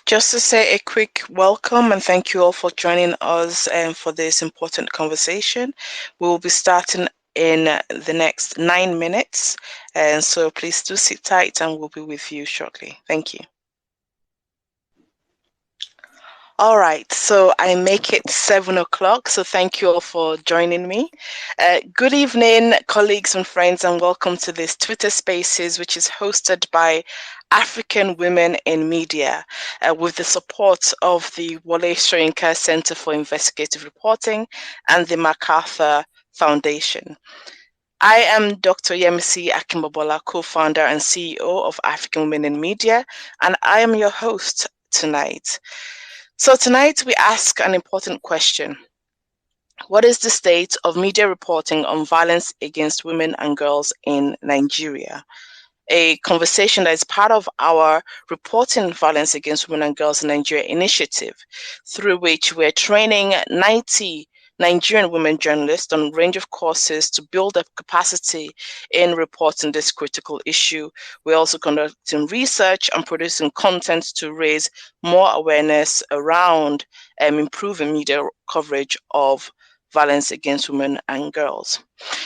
Just to say a quick welcome and thank you all for joining us for this important conversation. We will be starting in the next 9 minutes, and so please do sit tight and we'll be with you shortly. Thank you. All right, so I make it 7 o'clock, so thank you all for joining me. Good evening, colleagues and friends, and welcome to this Twitter Spaces, which is hosted by African Women in Media, with the support of the Wole Soyinka Center for Investigative Reporting and the MacArthur Foundation. I am Dr. Yemisi Akimbobola, co-founder and CEO of African Women in Media, and I am your host tonight. So tonight we ask an important question. What is the state of media reporting on violence against women and girls in Nigeria? A conversation that is part of our Reporting Violence Against Women and Girls in Nigeria initiative, through which we're training 90 Nigerian women journalists on a range of courses to build up capacity in reporting this critical issue. We're also conducting research and producing content to raise more awareness around improving media coverage of violence against women and girls.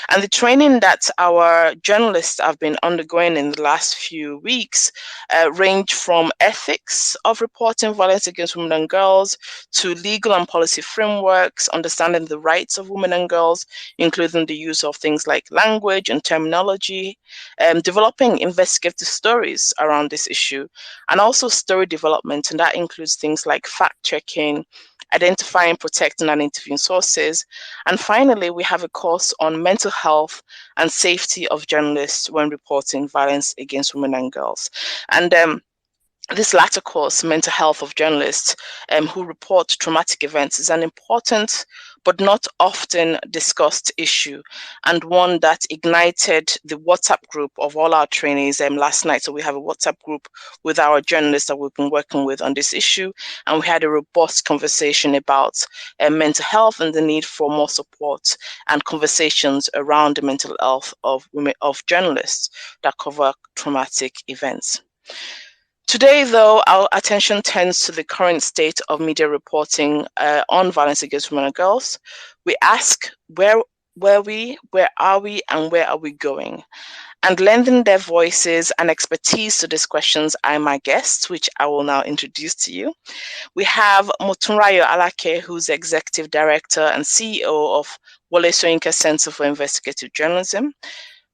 And the training that our journalists have been undergoing in the last few weeks range from ethics of reporting violence against women and girls to legal and policy frameworks, understanding the rights of women and girls, including the use of things like language and terminology, developing investigative stories around this issue, and also story development. And that includes things like fact-checking, identifying, protecting, and interviewing sources. And finally, we have a course on mental health and safety of journalists when reporting violence against women and girls. And this latter course, mental health of journalists who report traumatic events, is an important but not often discussed issue, and one that ignited the WhatsApp group of all our trainees last night. So we have a WhatsApp group with our journalists that we've been working with on this issue, and we had a robust conversation about mental health and the need for more support and conversations around the mental health of women, of journalists that cover traumatic events. Today, though, our attention turns to the current state of media reporting on violence against women and girls. We ask, where are we, and where are we going? And lending their voices and expertise to these questions are my guests, which I will now introduce to you. We have Motunrayo Alake, who's Executive Director and CEO of Wole Soyinka Center for Investigative Journalism.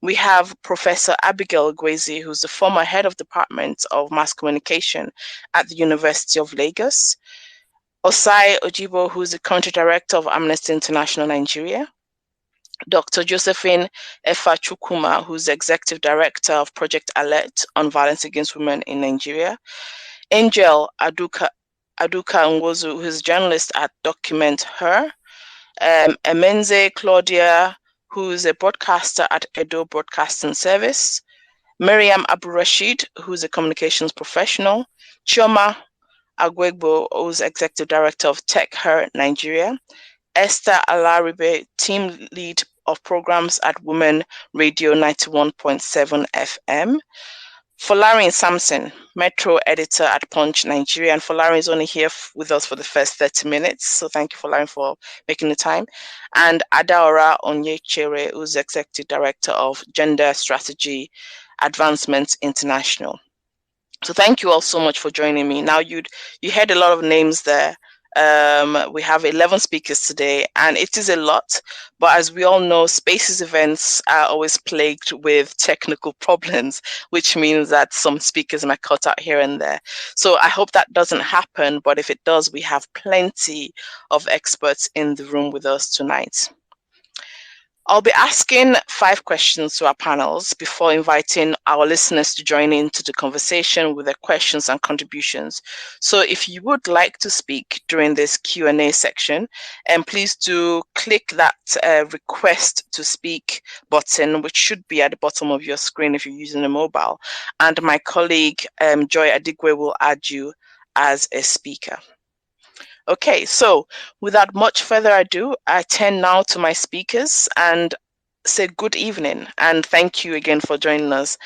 We have Professor Abigail Gwezi, who's the former head of Department of Mass Communication at the University of Lagos. Osai Ojibo, who's the country director of Amnesty International Nigeria. Dr. Josephine Efa-Chukwuma, who's the executive director of Project Alert on Violence Against Women in Nigeria. Angel Aduka Nwozu, who's a journalist at Document Her. Emenze Claudia, who's a broadcaster at Edo Broadcasting Service. Miriam Abu-Rashid, who's a communications professional. Chioma Agwegbo, who's executive director of Tech Her Nigeria. Esther Alaribe, team lead of programs at Women Radio 91.7 FM. Folarin Samson, Metro editor at Punch Nigeria, and Folarin is only here with us for the first 30 minutes, so thank you, Folarin, for making the time. And Adaora Onyechere, who's executive director of Gender Strategy Advancement International. So thank you all so much for joining me. Now, you heard a lot of names there. We have 11 speakers today, and it is a lot, but as we all know, Spaces events are always plagued with technical problems, which means that some speakers might cut out here and there. So I hope that doesn't happen, but if it does, we have plenty of experts in the room with us tonight. I'll be asking 5 questions to our panels before inviting our listeners to join into the conversation with their questions and contributions. So if you would like to speak during this Q&A section, please do click that request to speak button, which should be at the bottom of your screen if you're using a mobile. And my colleague, Joy Adigwe, will add you as a speaker. Okay, so without much further ado, I turn now to my speakers, and say good evening and thank you again for joining us,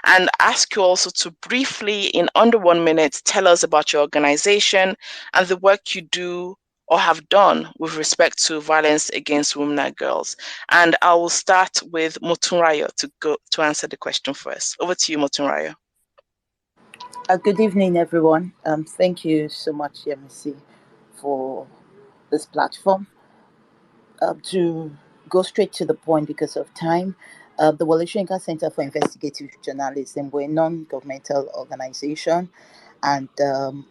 and ask you also to briefly, in under 1 minute, tell us about your organization and the work you do or have done with respect to violence against women and girls. And I will start with Motunrayo to answer the question first. Over to you, Motunrayo. Good evening, everyone. Thank you so much, Yemisi, for this platform. To go straight to the point because of time, the Wole Soyinka Center for Investigative Journalism, we're a non-governmental organization, and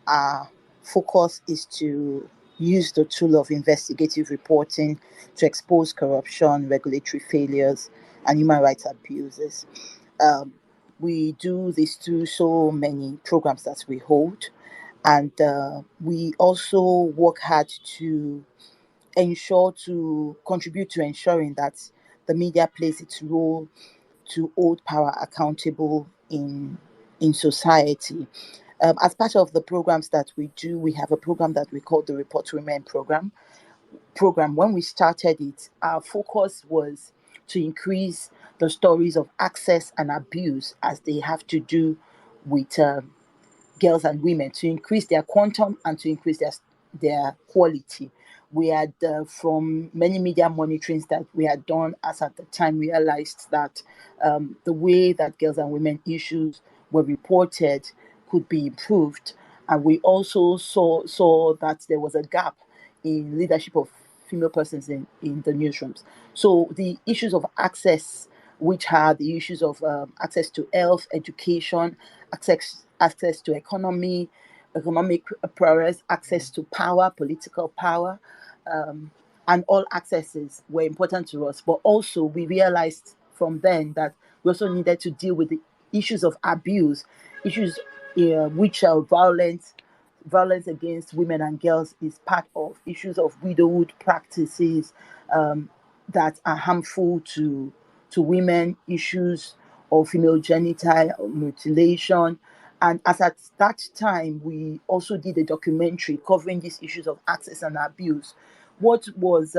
our focus is to use the tool of investigative reporting to expose corruption, regulatory failures, and human rights abuses. Um, we do this through so many programs that we hold, and we also work hard to contribute to ensuring that the media plays its role to hold power accountable in society. As part of the programs that we do, we have a program that we call the Report to Women program. When we started it, our focus was to increase the stories of access and abuse as they have to do with girls and women, to increase their quantum and to increase their quality. We had, from many media monitorings that we had done, as at the time realized that the way that girls and women issues were reported could be improved. And we also saw that there was a gap in leadership of female persons in the newsrooms. So the issues of access, which are the issues of access to health, education, access to economic progress, access to power, political power, um, and all accesses were important to us. But also, we realized from then that we also needed to deal with the issues of abuse, issues which are violence against women and girls is part of issues of widowhood practices that are harmful to women, issues of female genital mutilation. And as at that time, we also did a documentary covering these issues of access and abuse. What was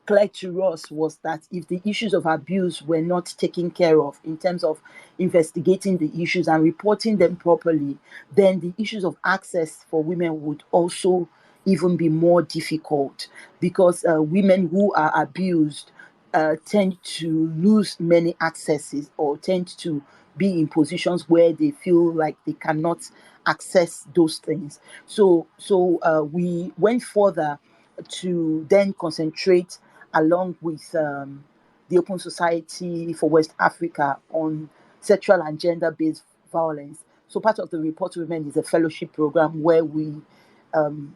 clear to us was that if the issues of abuse were not taken care of in terms of investigating the issues and reporting them properly, then the issues of access for women would also even be more difficult, because women who are abused tend to lose many accesses or tend to be in positions where they feel like they cannot access those things. So we went further to then concentrate along with the Open Society for West Africa on sexual and gender-based violence. So part of the Report to Women is a fellowship program where we um,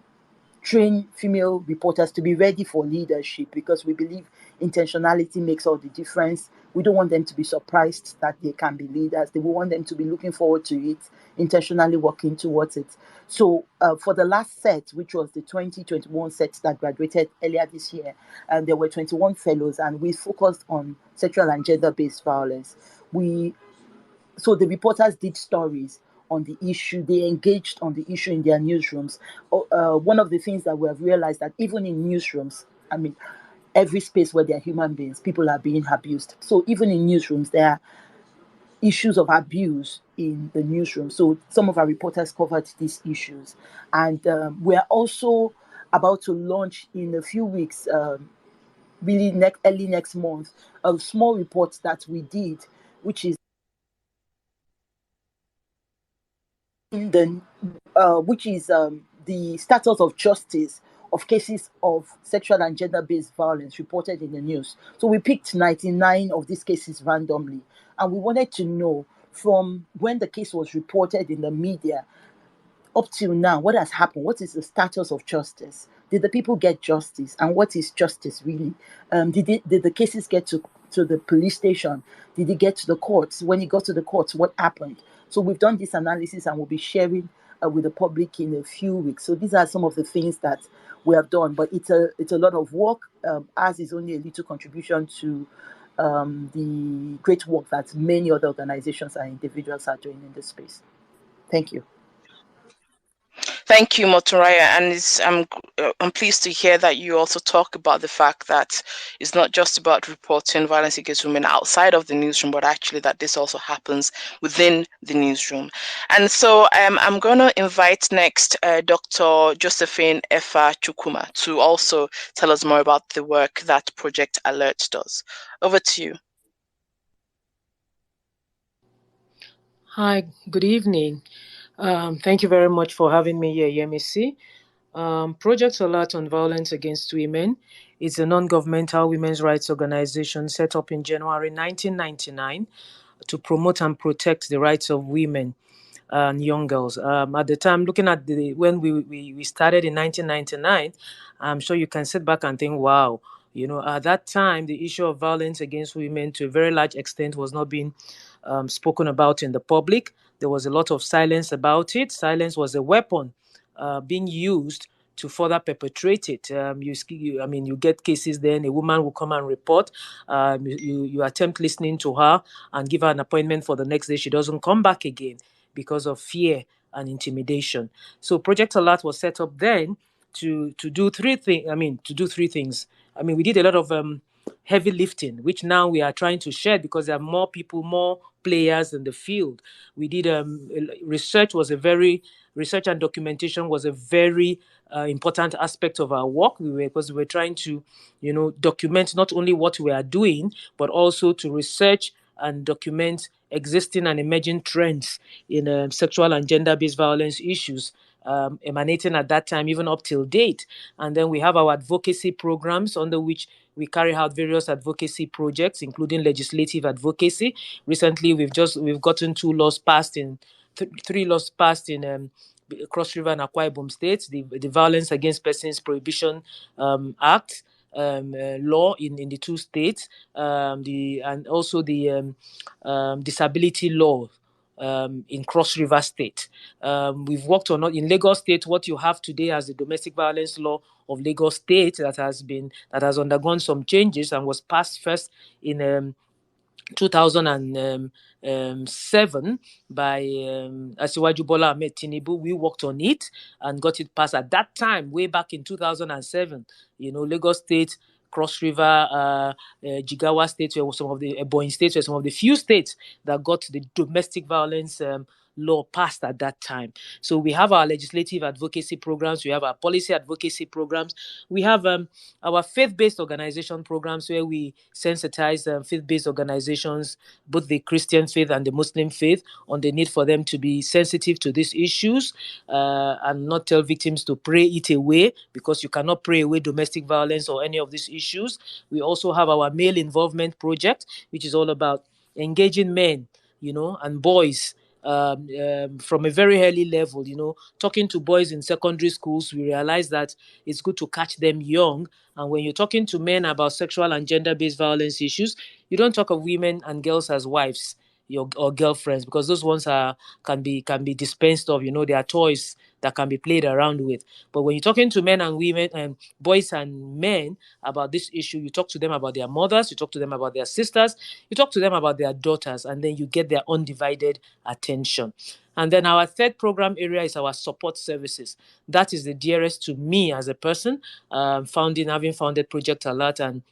train female reporters to be ready for leadership, because we believe intentionality makes all the difference. We don't want them to be surprised that they can be leaders. We want them to be looking forward to it, intentionally working towards it. So for the last set, which was the 2021 set that graduated earlier this year, and there were 21 fellows, and we focused on sexual and gender-based violence. So the reporters did stories on the issue. They engaged on the issue in their newsrooms. One of the things that we have realized, that even in newsrooms, I mean, every space where there are human beings, people are being abused. So even in newsrooms, there are issues of abuse in the newsroom. So some of our reporters covered these issues. And we are also about to launch in a few weeks, really early next month, a small report that we did, which is in the the status of justice of cases of sexual and gender-based violence reported in the news. So we picked 99 of these cases randomly, and we wanted to know, from when the case was reported in the media up till now, what has happened? What is the status of justice? Did the people get justice? And what is justice really? Did the cases get to the police station? Did it get to the courts? When it got to the courts, what happened? So we've done this analysis and we'll be sharing with the public in a few weeks. So these are some of the things that we have done, but it's a lot of work. Ours is only a little contribution to the great work that many other organizations and individuals are doing in this space. Thank you. Thank you, Motoraya, and I'm pleased to hear that you also talk about the fact that it's not just about reporting violence against women outside of the newsroom, but actually that this also happens within the newsroom. And so I'm going to invite next Dr. Josephine Efa Chukuma to also tell us more about the work that Project Alert does. Over to you. Hi, good evening. Thank you very much for having me here, Yemisi. Project Alert on Violence Against Women is a non-governmental women's rights organization set up in January 1999 to promote and protect the rights of women and young girls. At the time, looking at when we started in 1999, I'm sure you can sit back and think, wow, at that time, the issue of violence against women to a very large extent was not being spoken about in the public. There was a lot of silence about it. Silence was a weapon being used to further perpetrate it. You get cases. Then a woman will come and report. You attempt listening to her and give her an appointment for the next day. She doesn't come back again because of fear and intimidation. So Project Alert was set up then to do three things. We did a lot of heavy lifting, which now we are trying to share because there are more people, more players in the field. We did research and documentation was a very important aspect of our work. Because we were trying to, document not only what we are doing, but also to research and document existing and emerging trends in sexual and gender-based violence issues emanating at that time, even up till date. And then we have our advocacy programs under which we carry out various advocacy projects, including legislative advocacy. Recently, we've gotten three laws passed in Cross River and Akwa Ibom states, the Violence Against Persons Prohibition Act law in the two states, and also the disability law in Cross River State. We've worked on in Lagos State what you have today as the domestic violence law of Lagos State that has undergone some changes and was passed first in 2007 by Asiwaju Bola Ahmed Tinubu. We worked on it and got it passed at that time, way back in 2007. Lagos State, Cross River, Jigawa State were some of the Ebonyi states were some of the few states that got the domestic violence law passed at that time. So we have our legislative advocacy programs, we have our policy advocacy programs, we have our faith-based organization programs where we sensitize faith-based organizations, both the Christian faith and the Muslim faith, on the need for them to be sensitive to these issues and not tell victims to pray it away, because you cannot pray away domestic violence or any of these issues. We also have our male involvement project, which is all about engaging men, and boys from a very early level. Talking to boys in secondary schools, we realize that it's good to catch them young. And when you're talking to men about sexual and gender-based violence issues, you don't talk of women and girls as wives or girlfriends, because those ones can be dispensed of. They are toys that can be played around with. But when you're talking to men and women and boys and men about this issue, you talk to them about their mothers, you talk to them about their sisters, you talk to them about their daughters, and then you get their undivided attention. And then our third program area is our support services. That is the dearest to me as a person, having founded Project Alert and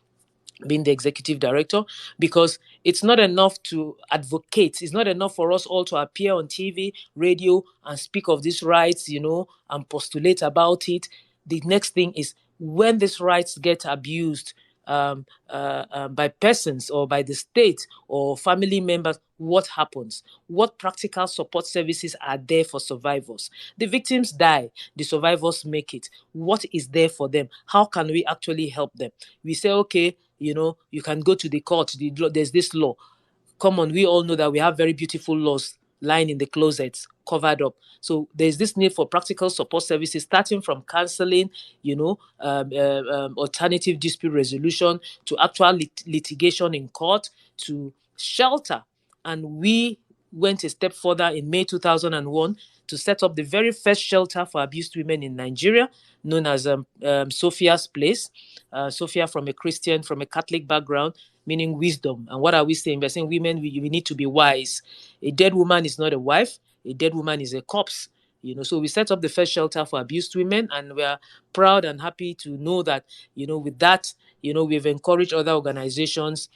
being the executive director, because it's not enough to advocate. It's not enough for us all to appear on TV, radio, and speak of these rights, and postulate about it. The next thing is, when these rights get abused by persons or by the state or family members, what happens? What practical support services are there for survivors? The victims die, the survivors make it. What is there for them? How can we actually help them? We say, okay, you can go to the court. There's this law. Come on, we all know that we have very beautiful laws lying in the closets, covered up. So there's this need for practical support services, starting from counseling, alternative dispute resolution, to actual litigation in court, to shelter. And we went a step further in May 2001 to set up the very first shelter for abused women in Nigeria, known as Sophia's Place. Sophia, from a Catholic background, meaning wisdom. And what are we saying? We're saying women, we need to be wise. A dead woman is not a wife. A dead woman is a corpse. So we set up the first shelter for abused women, and we are proud and happy to know that, with that, we've encouraged other organizations,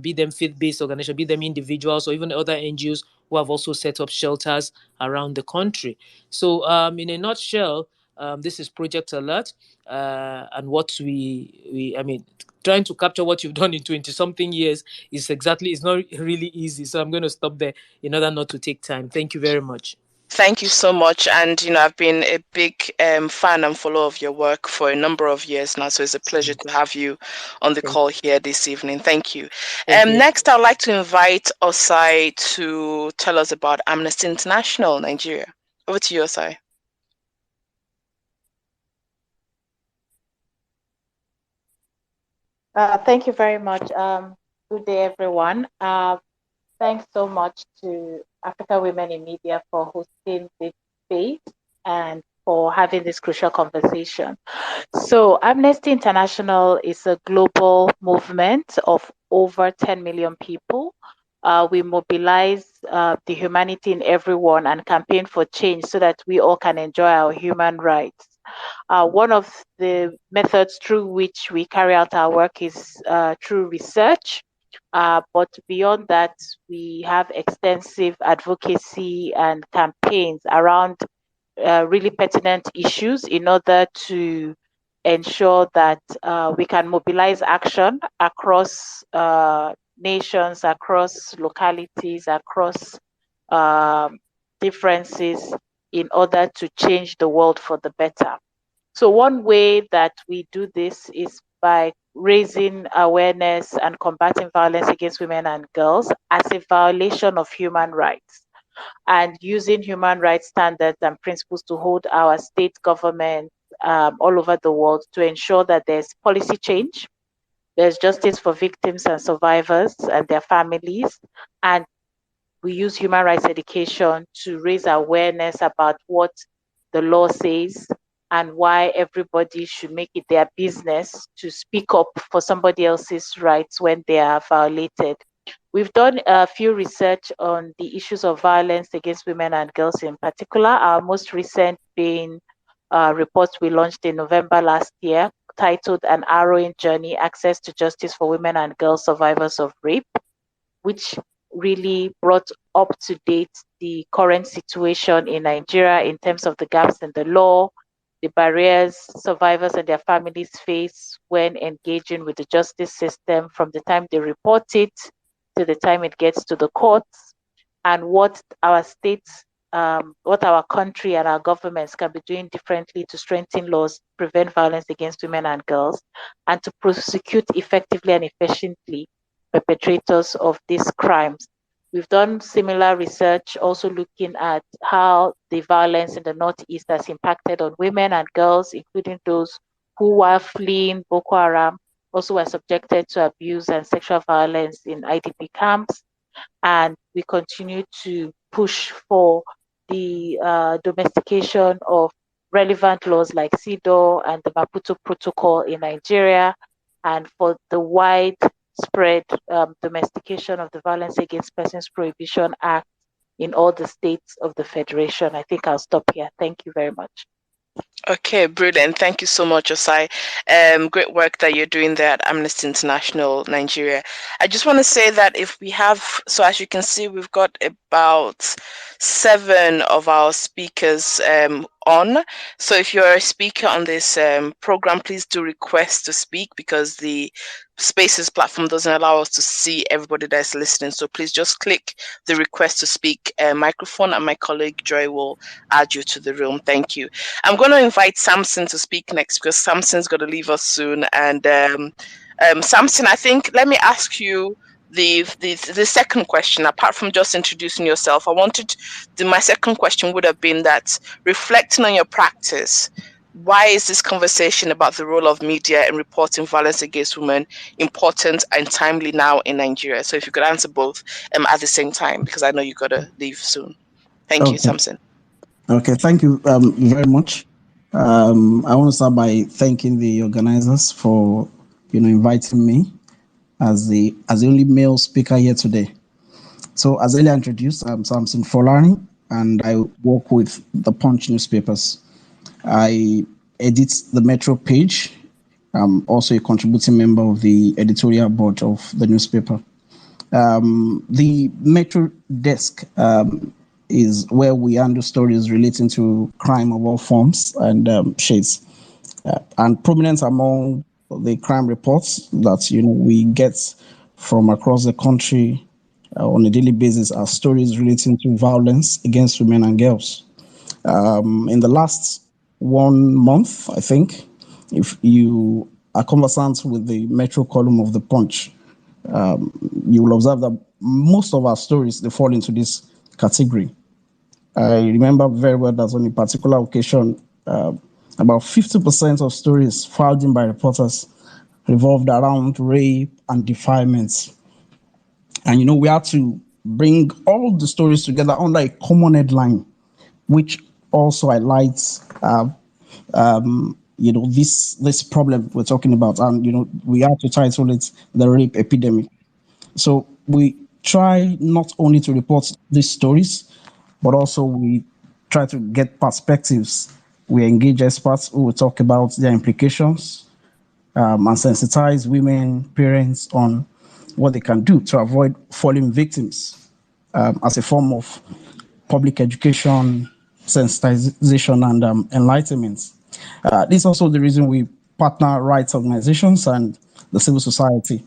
be them faith-based organizations, be them individuals, or even other NGOs who have also set up shelters around the country. So in a nutshell, this is Project Alert, and what trying to capture what you've done in 20-something years it's not really easy. So I'm going to stop there in order not to take time. Thank you very much. Thank you so much. And, I've been a big fan and follower of your work for a number of years now. So it's a pleasure to have you on the call here this evening. Thank you. Next, I'd like to invite Osai to tell us about Amnesty International Nigeria. Over to you, Osai. Thank you very much. Good day, everyone. Thanks so much to African Women in Media for hosting this space and for having this crucial conversation. So Amnesty International is a global movement of over 10 million people. We mobilize the humanity in everyone and campaign for change so that we all can enjoy our human rights. One of the methods through which we carry out our work is through research. But beyond that, we have extensive advocacy and campaigns around really pertinent issues in order to ensure that we can mobilize action across nations, across localities, across differences in order to change the world for the better. So one way that we do this is by raising awareness and combating violence against women and girls as a violation of human rights, and using human rights standards and principles to hold our state governments all over the world to ensure that there's policy change, there's justice for victims and survivors and their families, and we use human rights education to raise awareness about what the law says and why everybody should make it their business to speak up for somebody else's rights when they are violated. We've done a few research on the issues of violence against women and girls in particular. Our most recent being a report we launched in November last year, titled An Harrowing Journey, Access to Justice for Women and Girls Survivors of Rape, which really brought up to date the current situation in Nigeria in terms of the gaps in the law, the barriers survivors and their families face when engaging with the justice system from the time they report it to the time it gets to the courts, and what our states, what our country and our governments can be doing differently to strengthen laws, prevent violence against women and girls, and to prosecute effectively and efficiently perpetrators of these crimes. We've done similar research also looking at how the violence in the Northeast has impacted on women and girls, including those who were fleeing Boko Haram, also were subjected to abuse and sexual violence in IDP camps. And we continue to push for the domestication of relevant laws like CEDAW and the Maputo Protocol in Nigeria, and for the widespread domestication of the Violence Against Persons Prohibition Act in all the states of the Federation. I think I'll stop here. Thank you very much. Okay, brilliant. Thank you so much, Osai. Great work that you're doing there at Amnesty International Nigeria. I just want to say that if we have, so as you can see, we've got about 7 of our speakers on. So if you're a speaker on this program, please do request to speak, because the Spaces platform doesn't allow us to see everybody that's listening. So please just click the request to speak microphone, and my colleague Joy will add you to the room. Thank you. I'm going to invite Samson to speak next, because Samson's going to leave us soon. And Samson, I think, let me ask you the second question. Apart from just introducing yourself, my second question would have been that, reflecting on your practice, why is this conversation about the role of media in reporting violence against women important and timely now in Nigeria? So if you could answer both at the same time, because I know you've got to leave soon. Thank you, Samson. Okay, thank you very much. I want to start by thanking the organizers for inviting me as the only male speaker here today. So as earlier introduced, I'm Samson Folani. and I work with the Punch newspapers. I edit the Metro page. I'm also a contributing member of the editorial board of the newspaper. The Metro desk is where we handle stories relating to crime of all forms and shades. And prominent among the crime reports that we get from across the country on a daily basis are stories relating to violence against women and girls. In the last 1 month, I think, if you are conversant with the Metro column of the Punch, you will observe that most of our stories they fall into this category. I remember very well that on a particular occasion, about 50% of stories filed in by reporters revolved around rape and defilements. And we had to bring all the stories together under a common headline, which also highlights this problem we're talking about. And we had to title it the rape epidemic. So we try not only to report these stories, but also we try to get perspectives. We engage experts who will talk about their implications and sensitize women, parents on what they can do to avoid falling victims as a form of public education, sensitization, and enlightenment. This is also the reason we partner rights organizations and the civil society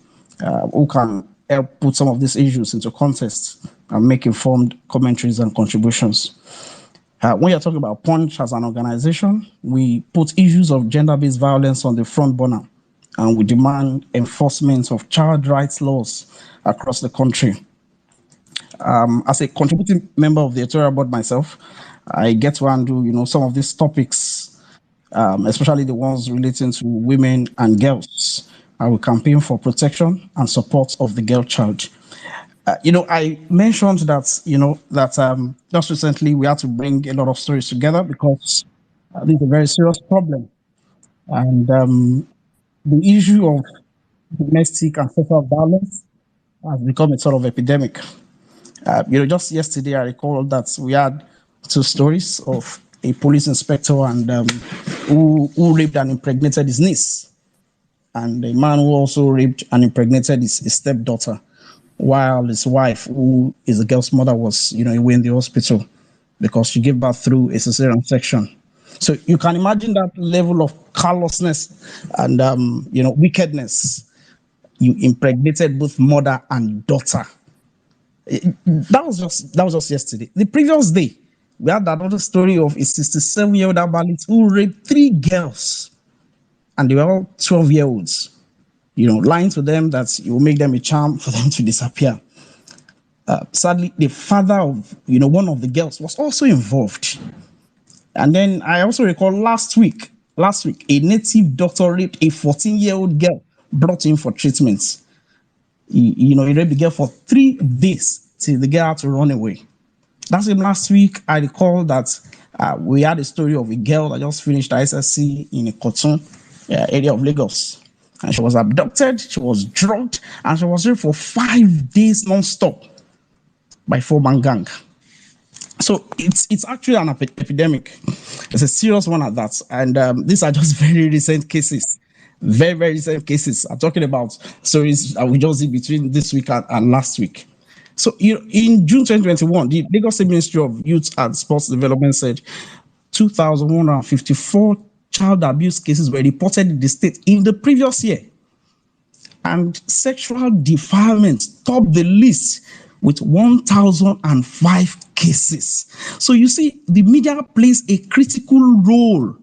who can help put some of these issues into context and make informed commentaries and contributions. When you're talking about Punch as an organization, we put issues of gender-based violence on the front burner, and we demand enforcement of child rights laws across the country. As a contributing member of the editorial board myself, I get to handle, some of these topics, especially the ones relating to women and girls. I will campaign for protection and support of the girl child. I mentioned that just recently we had to bring a lot of stories together because this is a very serious problem. And the issue of domestic and sexual violence has become a sort of epidemic. Just yesterday, I recall that we had two stories of a police inspector and who raped and impregnated his niece, and a man who also raped and impregnated his stepdaughter, while his wife, who is the girl's mother, was away in the hospital because she gave birth through a cesarean section. So you can imagine that level of callousness and wickedness. You impregnated both mother and daughter. That was just yesterday. The previous day, we had another story of a 67-year-old Abalit who raped 3 girls, and they were all 12-year-olds. Lying to them that you will make them a charm for them to disappear. Sadly, the father of one of the girls was also involved. And then I also recall last week, a native doctor raped a 14-year-old girl brought in for treatment. He raped the girl for 3 days till the girl had to run away. That's him last week. I recall that we had a story of a girl that just finished SSC in a Cotton area of Lagos. And she was abducted, she was drugged, and she was raped for 5 days non-stop by 4-man gang. So it's actually an epidemic. It's a serious one at that. And these are just very recent cases. Very, very recent cases. I'm talking about stories that we just did between this week and last week. So in June 2021, the Lagos State Ministry of Youth and Sports Development said 2,154 child abuse cases were reported in the state in the previous year. And sexual defilement topped the list with 1,005 cases. So you see, the media plays a critical role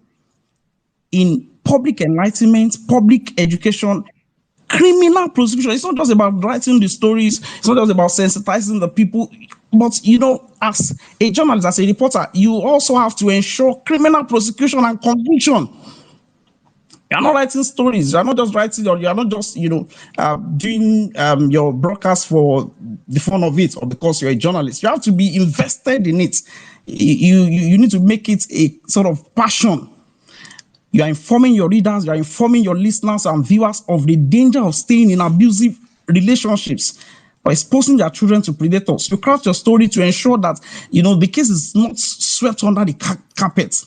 in public enlightenment, public education, criminal prosecution. It's not just about writing the stories, it's not just about sensitizing the people, but as a journalist, as a reporter, you also have to ensure criminal prosecution and conviction. You're not writing stories, you're not just writing, or you're not just doing your broadcast for the fun of it or because you're a journalist. You have to be invested in it. You need to make it a sort of passion. You are informing your readers, you are informing your listeners and viewers of the danger of staying in abusive relationships or exposing their children to predators. You craft your story to ensure that, the case is not swept under the carpet.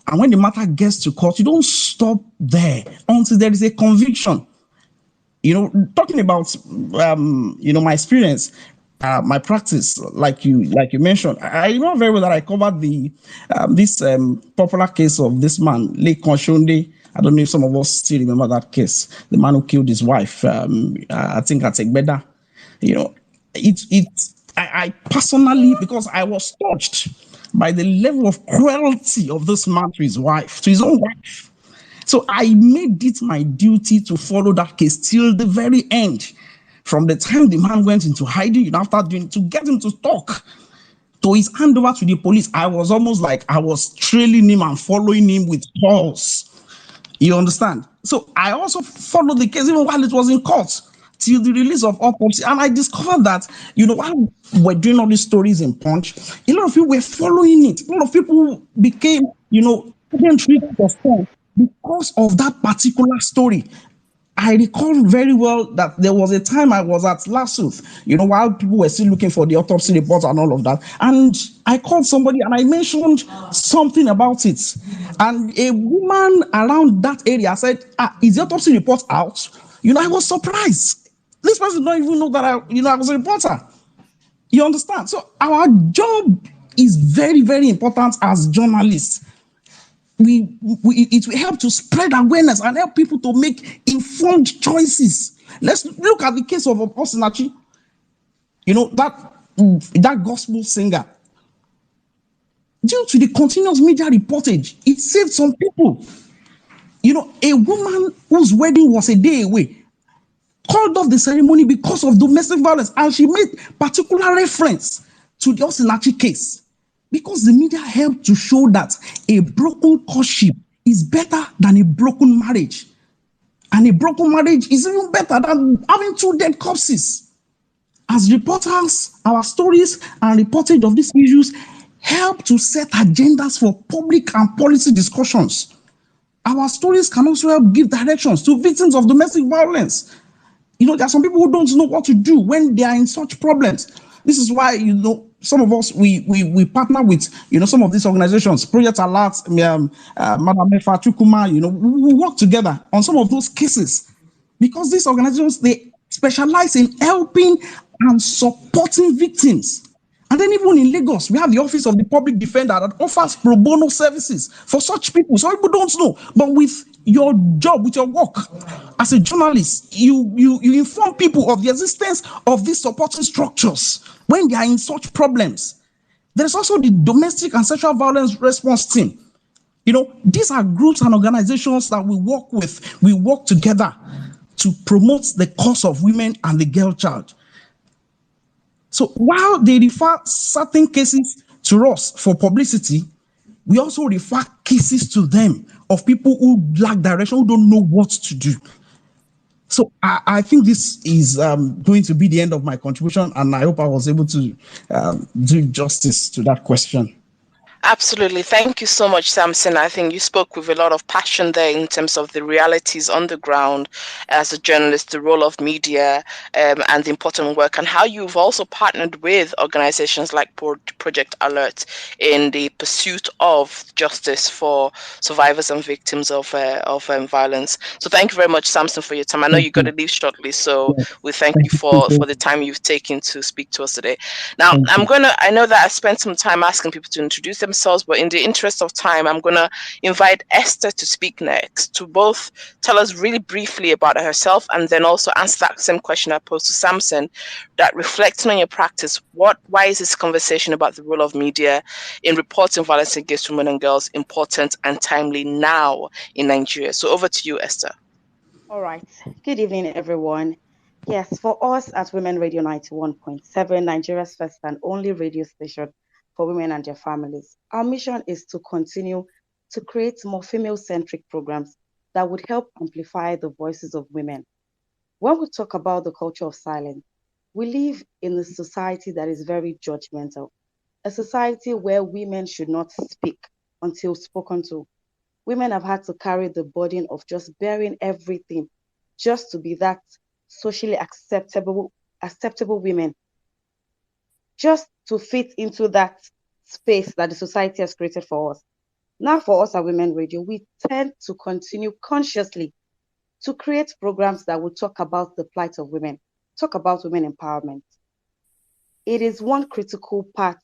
And when the matter gets to court, you don't stop there until there is a conviction. Talking about, my experience, my practice, like you mentioned, I remember very well that I covered this popular case of this man, Lake Konshonde. I don't know if some of us still remember that case. The man who killed his wife, I think at Egbeda. I personally, because I was touched by the level of cruelty of this man to his wife, to his own wife. So I made it my duty to follow that case till the very end. From the time the man went into hiding, after to get him to talk, to his handover to the police, I was almost like I was trailing him and following him with balls. You understand? So I also followed the case even while it was in court till the release of autopsy. And I discovered that, while we're doing all these stories in Punch, a lot of people were following it. A lot of people became, because of that particular story. I recall very well that there was a time I was at Lassuth, while people were still looking for the autopsy report and all of that. And I called somebody and I mentioned something about it. And a woman around that area said, is the autopsy report out? I was surprised. This person don't even know that I was a reporter. You understand? So our job is very, very important as journalists. It will help to spread awareness and help people to make informed choices. Let's look at the case of Osinachi. That gospel singer. Due to the continuous media reportage, it saved some people. A woman whose wedding was a day away called off the ceremony because of domestic violence, and she made particular reference to the Osinachi case. Because the media helped to show that a broken courtship is better than a broken marriage. And a broken marriage is even better than having 2 dead corpses. As reporters, our stories and reportage of these issues help to set agendas for public and policy discussions. Our stories can also help give directions to victims of domestic violence. There are some people who don't know what to do when they are in such problems. This is why, some of us, we partner with, some of these organizations, Project Alert, Madam Mefa Chukuma, we work together on some of those cases because these organizations, they specialize in helping and supporting victims. And then even in Lagos, we have the Office of the Public Defender that offers pro bono services for such people. So people don't know, but with your job, with your work as a journalist, you inform people of the existence of these supporting structures when they are in such problems. There's also the Domestic and Sexual Violence Response Team. These are groups and organizations that we work with. We work together to promote the cause of women and the girl child. So while they refer certain cases to us for publicity, we also refer cases to them of people who lack direction, who don't know what to do. So I think this is going to be the end of my contribution, and I hope I was able to do justice to that question. Absolutely. Thank you so much, Samson. I think you spoke with a lot of passion there in terms of the realities on the ground as a journalist, the role of media, and the important work, and how you've also partnered with organizations like Project Alert in the pursuit of justice for survivors and victims of violence. So thank you very much, Samson, for your time. I know you're going to leave shortly, so we thank you for the time you've taken to speak to us today. Now, I know that I spent some time asking people to introduce themselves, but in the interest of time, I'm going to invite Esther to speak next, to both tell us really briefly about herself and then also answer that same question I posed to Samson, that reflecting on your practice, why is this conversation about the role of media in reporting violence against women and girls important and timely now in Nigeria? So over to you, Esther. All right. Good evening, everyone. Yes, for us at Women Radio 91.7, Nigeria's first and only radio station for women and their families, our mission is to continue to create more female-centric programs that would help amplify the voices of women. When we talk about the culture of silence, we live in a society that is very judgmental, a society where women should not speak until spoken to. Women have had to carry the burden of just bearing everything just to be that socially acceptable acceptable women, just to fit into that space that the society has created for us. Now, for us at Women Radio, we tend to continue consciously to create programs that will talk about the plight of women, talk about women empowerment. It is one critical part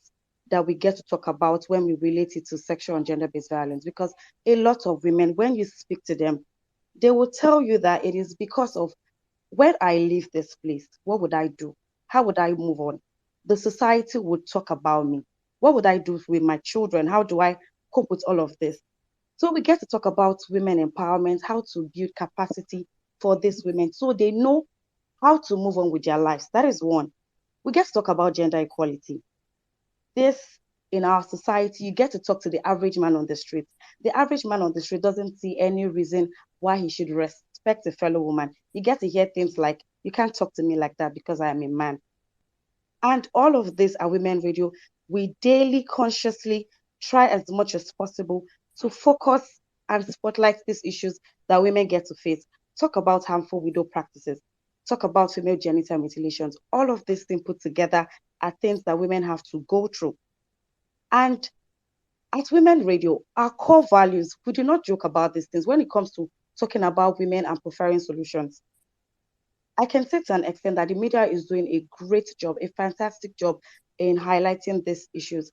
that we get to talk about when we relate it to sexual and gender-based violence, because a lot of women, when you speak to them, they will tell you that it is because of, when I leave this place, what would I do? How would I move on? The society would talk about me. What would I do with my children? How do I cope with all of this? So we get to talk about women empowerment, how to build capacity for these women so they know how to move on with their lives. That is one. We get to talk about gender equality. This, in our society, you get to talk to the average man on the street. The average man on the street doesn't see any reason why he should respect a fellow woman. You get to hear things like, you can't talk to me like that because I am a man. And all of this at Women Radio, we daily consciously try as much as possible to focus and spotlight these issues that women get to face. Talk about harmful widow practices, talk about female genital mutilations. All of these things put together are things that women have to go through. And at Women Radio, our core values, we do not joke about these things when it comes to talking about women and preferring solutions. I can say to an extent that the media is doing a great job, a fantastic job in highlighting these issues.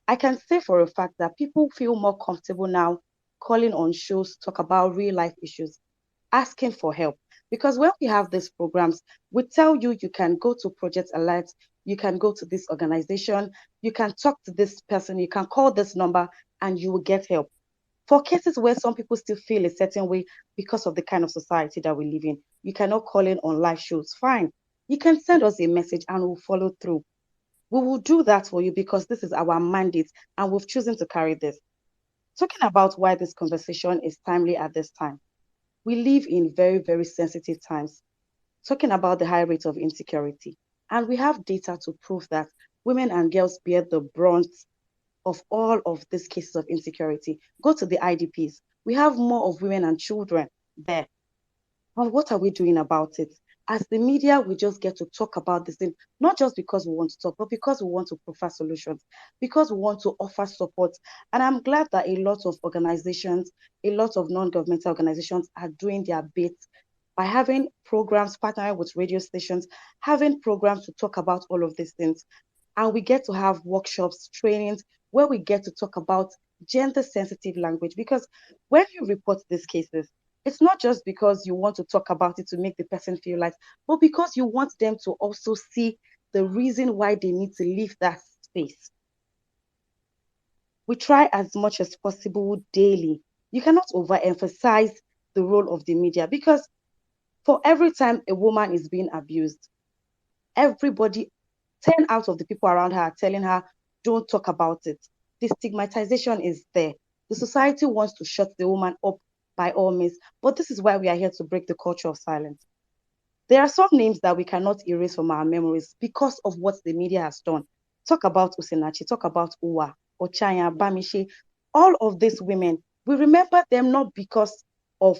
I can say for a fact that people feel more comfortable now calling on shows, talk about real life issues, asking for help. Because when we have these programs, we tell you, you can go to Project Alert, you can go to this organization, you can talk to this person, you can call this number, and you will get help. For cases where some people still feel a certain way because of the kind of society that we live in, you cannot call in on live shows. Fine. You can send us a message and we'll follow through. We will do that for you because this is our mandate and we've chosen to carry this. Talking about why this conversation is timely at this time. We live in very, very sensitive times. Talking about the high rate of insecurity. And we have data to prove that women and girls bear the brunt of all of these cases of insecurity. Go to the IDPs. We have more of women and children there. But what are we doing about it? As the media, we just get to talk about this thing, not just because we want to talk, but because we want to provide solutions, because we want to offer support. And I'm glad that a lot of organizations, a lot of non-governmental organizations are doing their bit by having programs, partnering with radio stations, having programs to talk about all of these things. And we get to have workshops, trainings, where we get to talk about gender sensitive language. Because when you report these cases, it's not just because you want to talk about it to make the person feel like, but because you want them to also see the reason why they need to leave that space. We try as much as possible daily. You cannot overemphasize the role of the media because for every time a woman is being abused, everybody, 10 out of the people around her are telling her, don't talk about it. The stigmatization is there. The society wants to shut the woman up by all means, but this is why we are here to break the culture of silence. There are some names that we cannot erase from our memories because of what the media has done. Talk about Usenachi, talk about Uwa, Ochanya, Bamishi, all of these women. We remember them not because of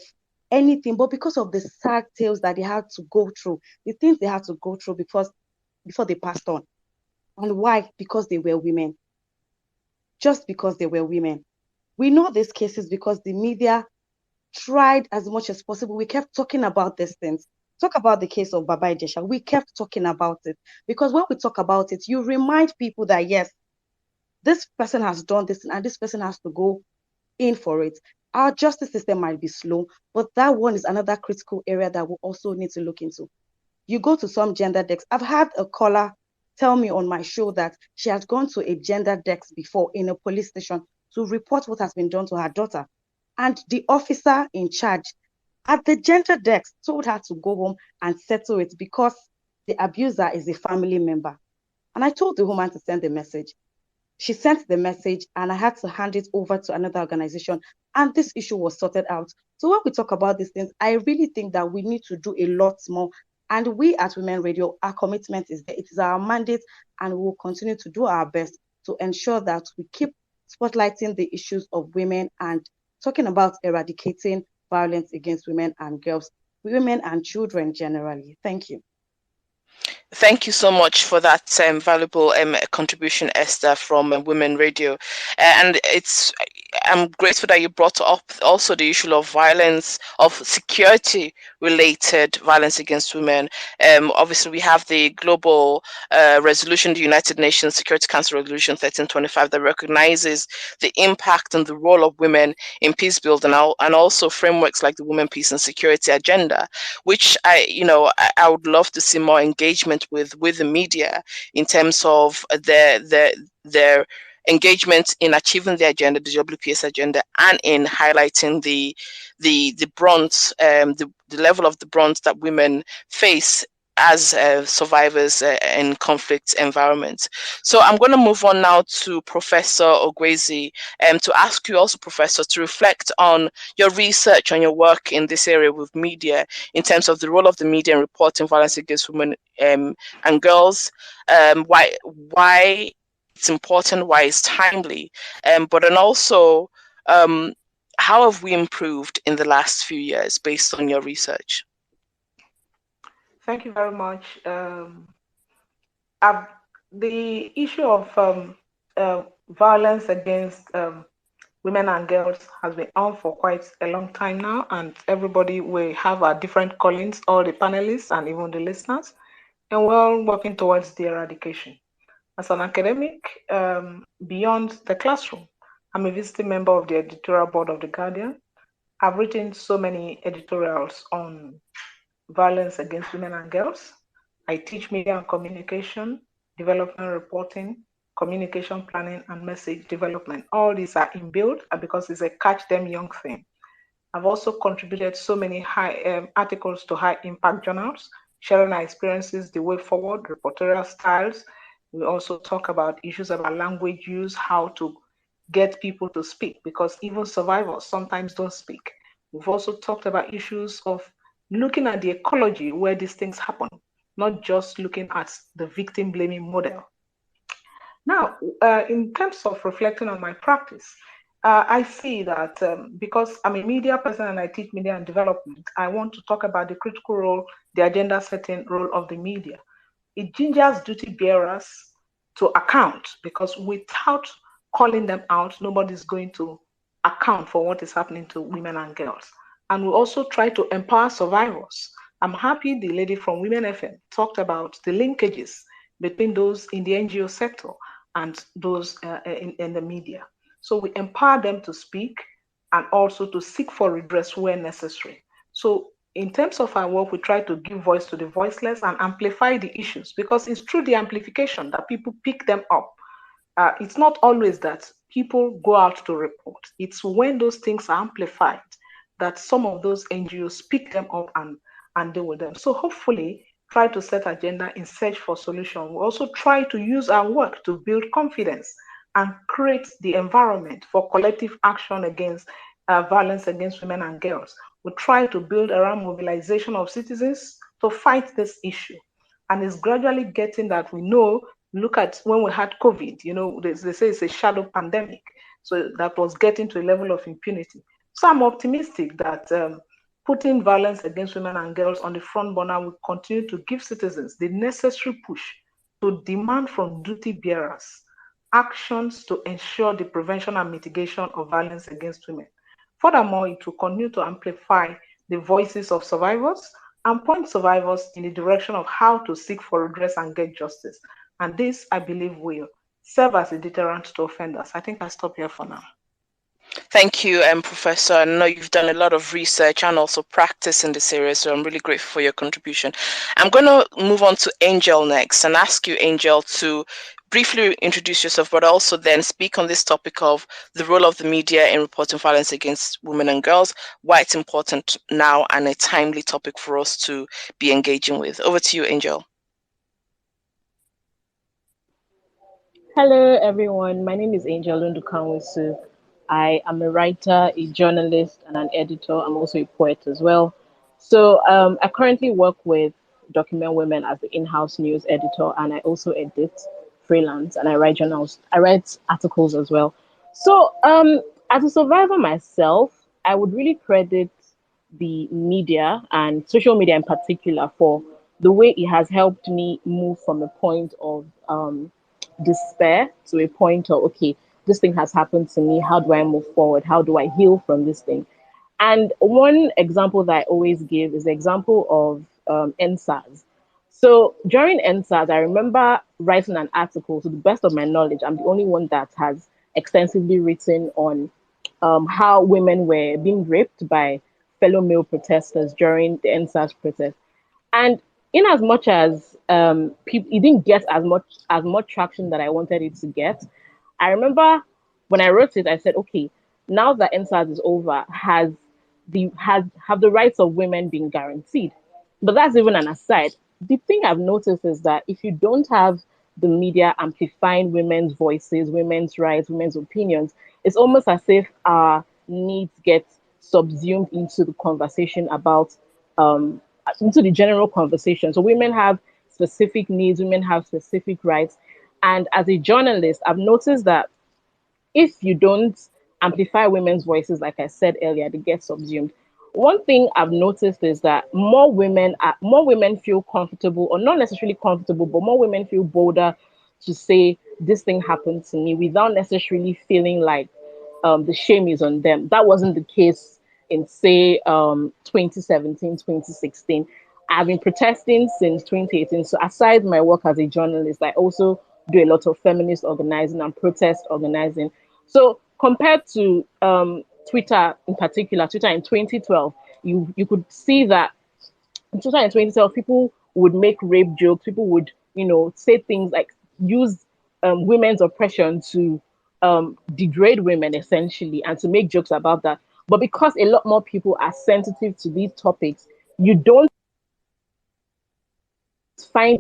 anything, but because of the sad tales that they had to go through, the things they had to go through before they passed on. And why? Because they were women. Just because they were women. We know these cases because the media tried as much as possible. We kept talking about these things. Talk about the case of Baba Ijesha. We kept talking about it because when we talk about it, you remind people that yes, this person has done this and this person has to go in for it. Our justice system might be slow, but that one is another critical area that we also need to look into. You go to some gender decks. I've had a caller tell me on my show that she has gone to a gender desk before in a police station to report what has been done to her daughter. And the officer in charge at the gender desk told her to go home and settle it because the abuser is a family member. And I told the woman to send the message. She sent the message and I had to hand it over to another organization and this issue was sorted out. So when we talk about these things, I really think that we need to do a lot more. And we at Women Radio, our commitment is there. It is our mandate and we will continue to do our best to ensure that we keep spotlighting the issues of women and talking about eradicating violence against women and girls, women and children generally. Thank you. Thank you so much for that valuable contribution, Esther, from Women Radio. And I'm grateful that you brought up also the issue of violence, of security-related violence against women. Obviously, we have the global resolution, the United Nations Security Council Resolution 1325, that recognizes the impact and the role of women in peace building, and also frameworks like the Women, Peace and Security Agenda, which I would love to see more engagement with the media in terms of their engagement in achieving the agenda, the WPS agenda, and in highlighting the brunt, the level of the brunt that women face as survivors in conflict environments. So I'm going to move on now to Professor Ogwezi, to ask you also, Professor, to reflect on your research, on your work in this area with media, in terms of the role of the media in reporting violence against women and girls, why it's important, why it's timely, but then also how have we improved in the last few years based on your research? Thank you very much. The issue of violence against women and girls has been on for quite a long time now, and everybody will have our different callings, all the panelists and even the listeners, and we're all working towards the eradication. As an academic, beyond the classroom, I'm a visiting member of the editorial board of The Guardian. I've written so many editorials on violence against women and girls. I teach media and communication, development reporting, communication planning, and message development. All these are inbuilt because it's a catch them young thing. I've also contributed so many high articles to high impact journals, sharing our experiences, the way forward, reportorial styles. We also talk about issues about language use, how to get people to speak, because even survivors sometimes don't speak. We've also talked about issues of looking at the ecology where these things happen, not just looking at the victim blaming model. Now, in terms of reflecting on my practice, I see that because I'm a media person and I teach media and development, I want to talk about the critical role, the agenda setting role of the media. It gingers duty bearers to account, because without calling them out, nobody's going to account for what is happening to women and girls. And we also try to empower survivors. I'm happy the lady from Women FM talked about the linkages between those in the NGO sector and those in the media. So we empower them to speak and also to seek for redress where necessary. So in terms of our work, we try to give voice to the voiceless and amplify the issues, because it's through the amplification that people pick them up. It's not always that people go out to report. It's when those things are amplified that some of those NGOs pick them up and deal with them. So hopefully try to set agenda in search for solution. We also try to use our work to build confidence and create the environment for collective action against violence against women and girls. We try to build around mobilization of citizens to fight this issue. And it's gradually getting that we know, look at when we had COVID, you know, they say it's a shadow pandemic. So that was getting to a level of impunity. So I'm optimistic that putting violence against women and girls on the front burner will continue to give citizens the necessary push to demand from duty bearers actions to ensure the prevention and mitigation of violence against women. Furthermore, it will continue to amplify the voices of survivors and point survivors in the direction of how to seek for redress and get justice. And this, I believe, will serve as a deterrent to offenders. I think I'll stop here for now. Thank you, Professor. I know you've done a lot of research and also practice in this area, so I'm really grateful for your contribution. I'm going to move on to Angel next and ask you, Angel, to briefly introduce yourself, but also then speak on this topic of the role of the media in reporting violence against women and girls, why it's important now and a timely topic for us to be engaging with. Over to you, Angel. Hello, everyone. My name is Angel Lundukanwisu. I am a writer, a journalist, and an editor. I'm also a poet as well. So I currently work with Document Women as the in-house news editor, and I also edit freelance, and I write journals. I write articles as well. So as a survivor myself, I would really credit the media and social media in particular for the way it has helped me move from a point of despair to a point of, okay, this thing has happened to me. How do I move forward? How do I heal from this thing? And one example that I always give is the example of NSAS. So during NSAS, I remember writing an article. To the best of my knowledge, I'm the only one that has extensively written on how women were being raped by fellow male protesters during the NSAS protest. And in as much as it didn't get as much traction that I wanted it to get, I remember when I wrote it, I said, okay, now that NSAS is over, have the rights of women been guaranteed? But that's even an aside. The thing I've noticed is that if you don't have the media amplifying women's voices, women's rights, women's opinions, it's almost as if our needs get subsumed into the conversation about into the general conversation. So women have specific needs, women have specific rights. And as a journalist, I've noticed that if you don't amplify women's voices, like I said earlier, they get subsumed. One thing I've noticed is that more women feel comfortable, or not necessarily comfortable, but more women feel bolder to say this thing happened to me without necessarily feeling like the shame is on them. That wasn't the case in, say, 2017, 2016. I've been protesting since 2018. So aside my work as a journalist, I also do a lot of feminist organizing and protest organizing. So compared to Twitter in particular, Twitter in 2012, you could see that in 2012, people would make rape jokes. People would, say things like use women's oppression to degrade women essentially and to make jokes about that. But because a lot more people are sensitive to these topics, you don't find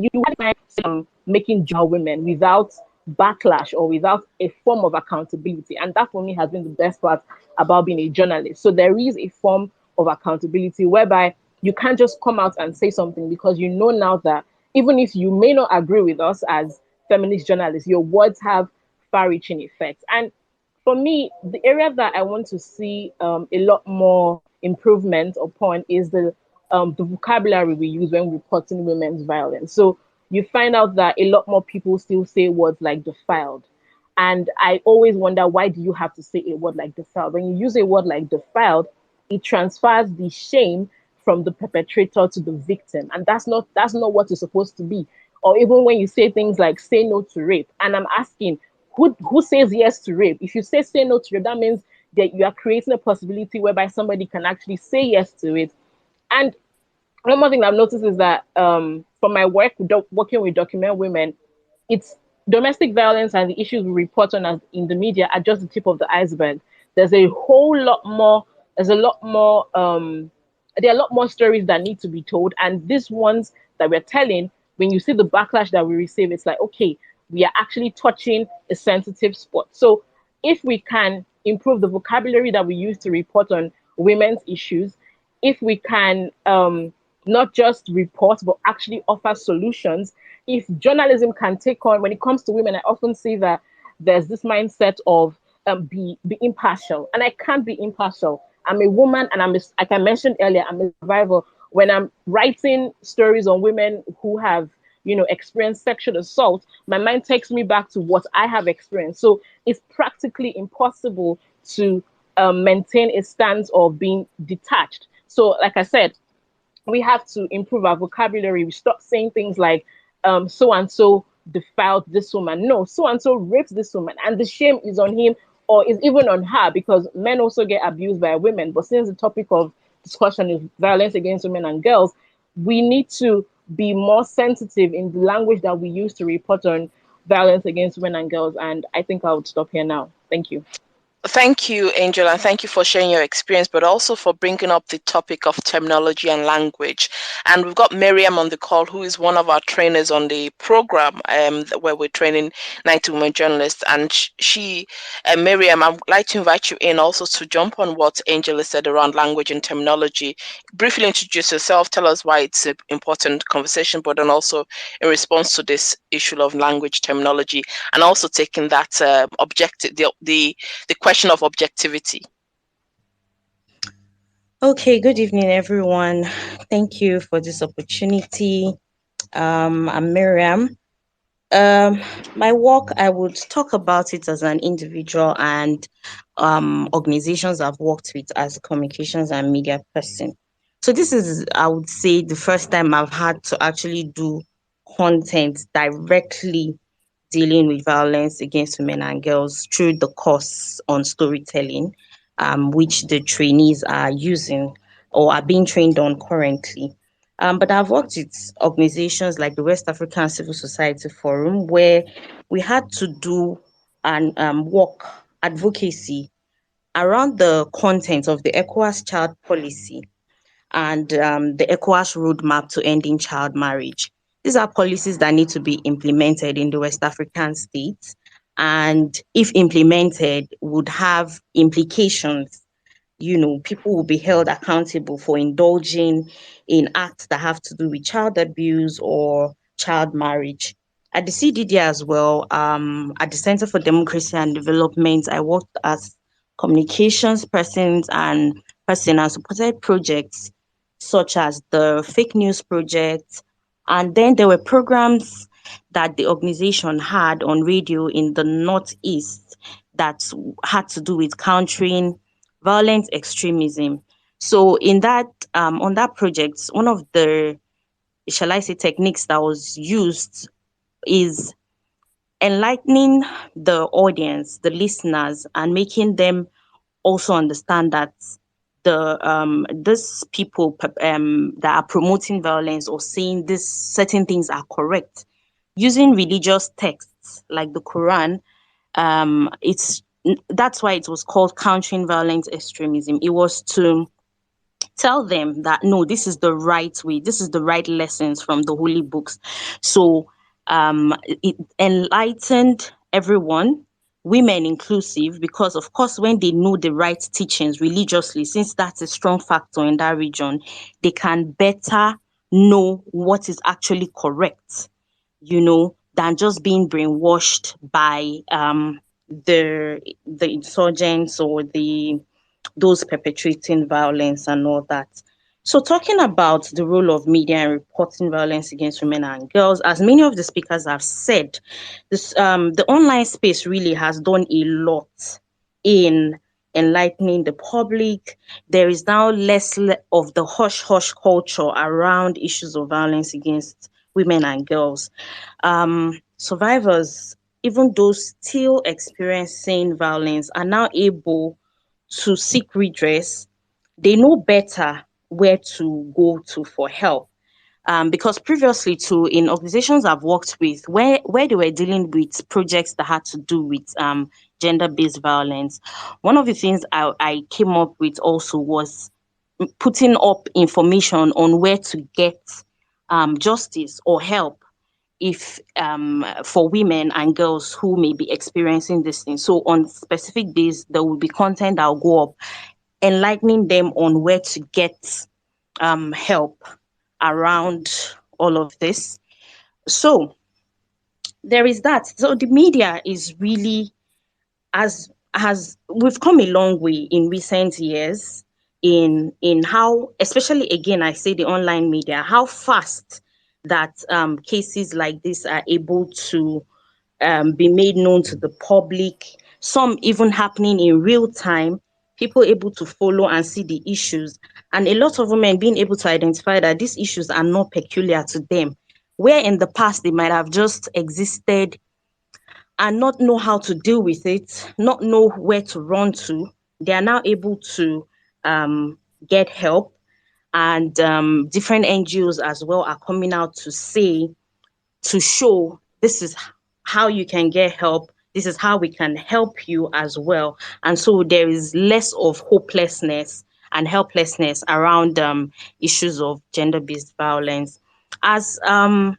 making joke women without backlash or without a form of accountability. And that for me has been the best part about being a journalist. So there is a form of accountability whereby you can't just come out and say something, because you know now that even if you may not agree with us as feminist journalists, your words have far-reaching effects. And for me, the area that I want to see a lot more improvement upon is the vocabulary we use when reporting women's violence. So you find out that a lot more people still say words like defiled. And I always wonder, why do you have to say a word like defiled? When you use a word like defiled, it transfers the shame from the perpetrator to the victim. And that's not what it's supposed to be. Or even when you say things like say no to rape. And I'm asking, who says yes to rape? If you say no to rape, that means that you are creating a possibility whereby somebody can actually say yes to it. And one more thing I've noticed is that from my work working with document women, it's domestic violence and the issues we report on as in the media are just the tip of the iceberg. There's a whole lot more. There's a lot more. There are a lot more stories that need to be told, and these ones that we're telling, when you see the backlash that we receive, it's like, okay, we are actually touching a sensitive spot. So if we can improve the vocabulary that we use to report on women's issues, if we can not just report, but actually offer solutions. If journalism can take on, when it comes to women, I often see that there's this mindset of be impartial, and I can't be impartial. I'm a woman, and like I mentioned earlier, I'm a survivor. When I'm writing stories on women who have, experienced sexual assault, my mind takes me back to what I have experienced. So it's practically impossible to maintain a stance of being detached. So, like I said, we have to improve our vocabulary. We stop saying things like so and so defiled this woman. No, so and so raped this woman, and the shame is on him or is even on her, because men also get abused by women. But since the topic of discussion is violence against women and girls, we need to be more sensitive in the language that we use to report on violence against women and girls. And I think I would stop here now. Thank you. Thank you, Angel, and thank you for sharing your experience, but also for bringing up the topic of terminology and language. And we've got Miriam on the call, who is one of our trainers on the program where we're training 90 women journalists. And Miriam, I'd like to invite you in also to jump on what Angel has said around language and terminology. Briefly introduce yourself, tell us why it's an important conversation, but then also in response to this issue of language terminology, and also taking that objective, the question of objectivity. Okay, good evening, everyone. Thank you for this opportunity. I'm Miriam. Um, my work, I would talk about it as an individual and organizations I've worked with as a communications and media person. So this is, I would say, the first time I've had to actually do content directly dealing with violence against women and girls through the course on storytelling, which the trainees are using or are being trained on currently. But I've worked with organizations like the West African Civil Society Forum, where we had to do and work advocacy around the content of the ECOWAS child policy and the ECOWAS roadmap to ending child marriage. These are policies that need to be implemented in the West African states, and if implemented, would have implications. People will be held accountable for indulging in acts that have to do with child abuse or child marriage. At the CDD as well, at the Center for Democracy and Development, I worked as communications persons and supported projects such as the fake news project. And then there were programs that the organization had on radio in the Northeast that had to do with countering violent extremism. So in that on that project, one of the, shall I say, techniques that was used is enlightening the audience, the listeners, and making them also understand that the these people that are promoting violence or saying these certain things are correct using religious texts like the Quran. It's That's why it was called countering violent extremism. It was to tell them that no, this is the right way, this is the right lessons from the holy books. So it enlightened everyone, women inclusive, because of course when they know the right teachings religiously, since that's a strong factor in that region, they can better know what is actually correct, than just being brainwashed by the insurgents or the those perpetrating violence and all that. So, talking about the role of media in reporting violence against women and girls, as many of the speakers have said, the online space really has done a lot in enlightening the public. There is now less of the hush hush culture around issues of violence against women and girls. Survivors, even those still experiencing violence, are now able to seek redress. They know better where to go to for help. Because previously too, in organizations I've worked with, where they were dealing with projects that had to do with gender-based violence, one of the things I came up with also was putting up information on where to get justice or help if for women and girls who may be experiencing this thing. So on specific days, there will be content that will go up enlightening them on where to get help around all of this. So there is that. So the media is really, as has we've come a long way in recent years in how, especially again, I say the online media, how fast that cases like this are able to be made known to the public, some even happening in real time, people able to follow and see the issues, and a lot of women being able to identify that these issues are not peculiar to them, where in the past they might have just existed and not know how to deal with it, not know where to run to. They are now able to get help, and different NGOs as well are coming out to say, to show this is how you can get help, this is how we can help you as well. And so there is less of hopelessness and helplessness around issues of gender-based violence. As the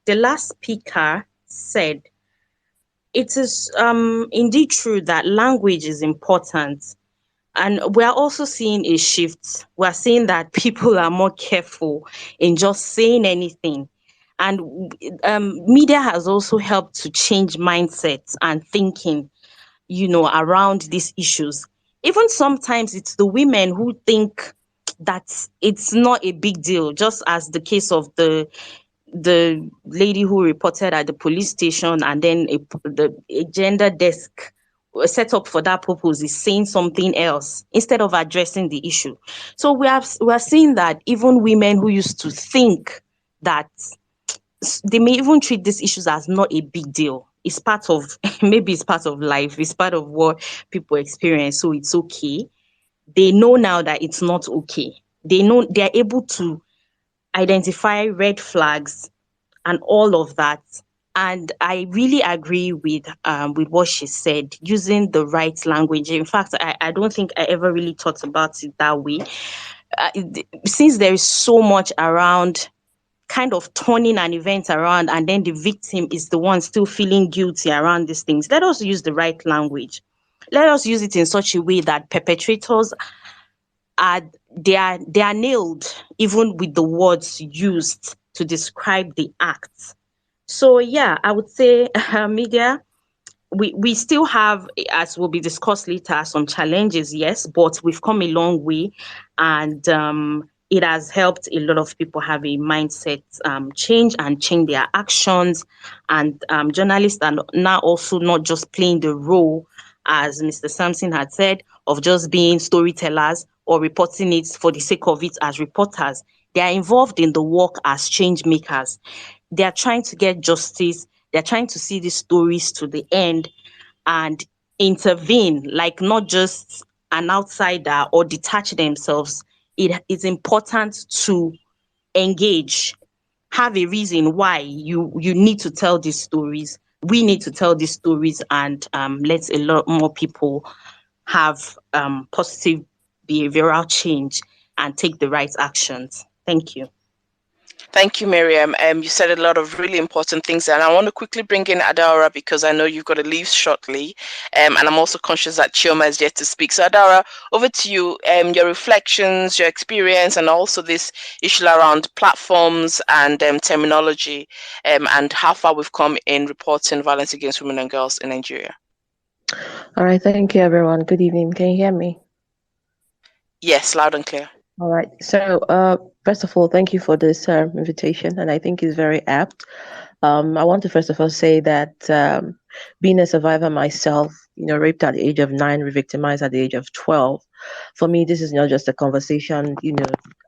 last speaker said, it is indeed true that language is important. And we're also seeing a shift. We're seeing that people are more careful in just saying anything. And media has also helped to change mindsets and thinking, around these issues. Even sometimes it's the women who think that it's not a big deal, just as the case of the the lady who reported at the police station, and then a gender desk set up for that purpose is saying something else instead of addressing the issue. So we are seeing that even women who used to think that they may even treat these issues as not a big deal. It's part of maybe it's part of life, it's part of what people experience, so it's okay. They know now that it's not okay. They know, they're able to identify red flags and all of that. And I really agree with what she said, using the right language. In fact, I don't think I ever really thought about it that way. Since there is so much around, kind of turning an event around, and then the victim is the one still feeling guilty around these things, let us use the right language. Let us use it in such a way that perpetrators are nailed, even with the words used to describe the act. So yeah, I would say media, we still have, as will be discussed later, some challenges, yes, but we've come a long way, and it has helped a lot of people have a mindset change and change their actions. And journalists are now also not just playing the role, as Mr. Sampson had said, of just being storytellers or reporting it for the sake of it as reporters. They are involved in the work as change makers. They are trying to get justice. They're trying to see these stories to the end and intervene, like not just an outsider or detach themselves. It is important to engage, have a reason why you need to tell these stories. We need to tell these stories, and let a lot more people have positive behavioral change and take the right actions. Thank you. Thank you, Miriam. You said a lot of really important things, and I want to quickly bring in Adara because I know you've got to leave shortly, and I'm also conscious that Chioma is yet to speak. So, Adara, over to you. Your reflections, your experience, and also this issue around platforms and terminology, and how far we've come in reporting violence against women and girls in Nigeria. All right, thank you, everyone. Good evening. Can you hear me? Yes, loud and clear. All right. So, first of all, thank you for this invitation, and I think it's very apt. I want to first of all say that being a survivor myself, raped at the age of 9, re-victimized at the age of 12. For me, this is not just a conversation,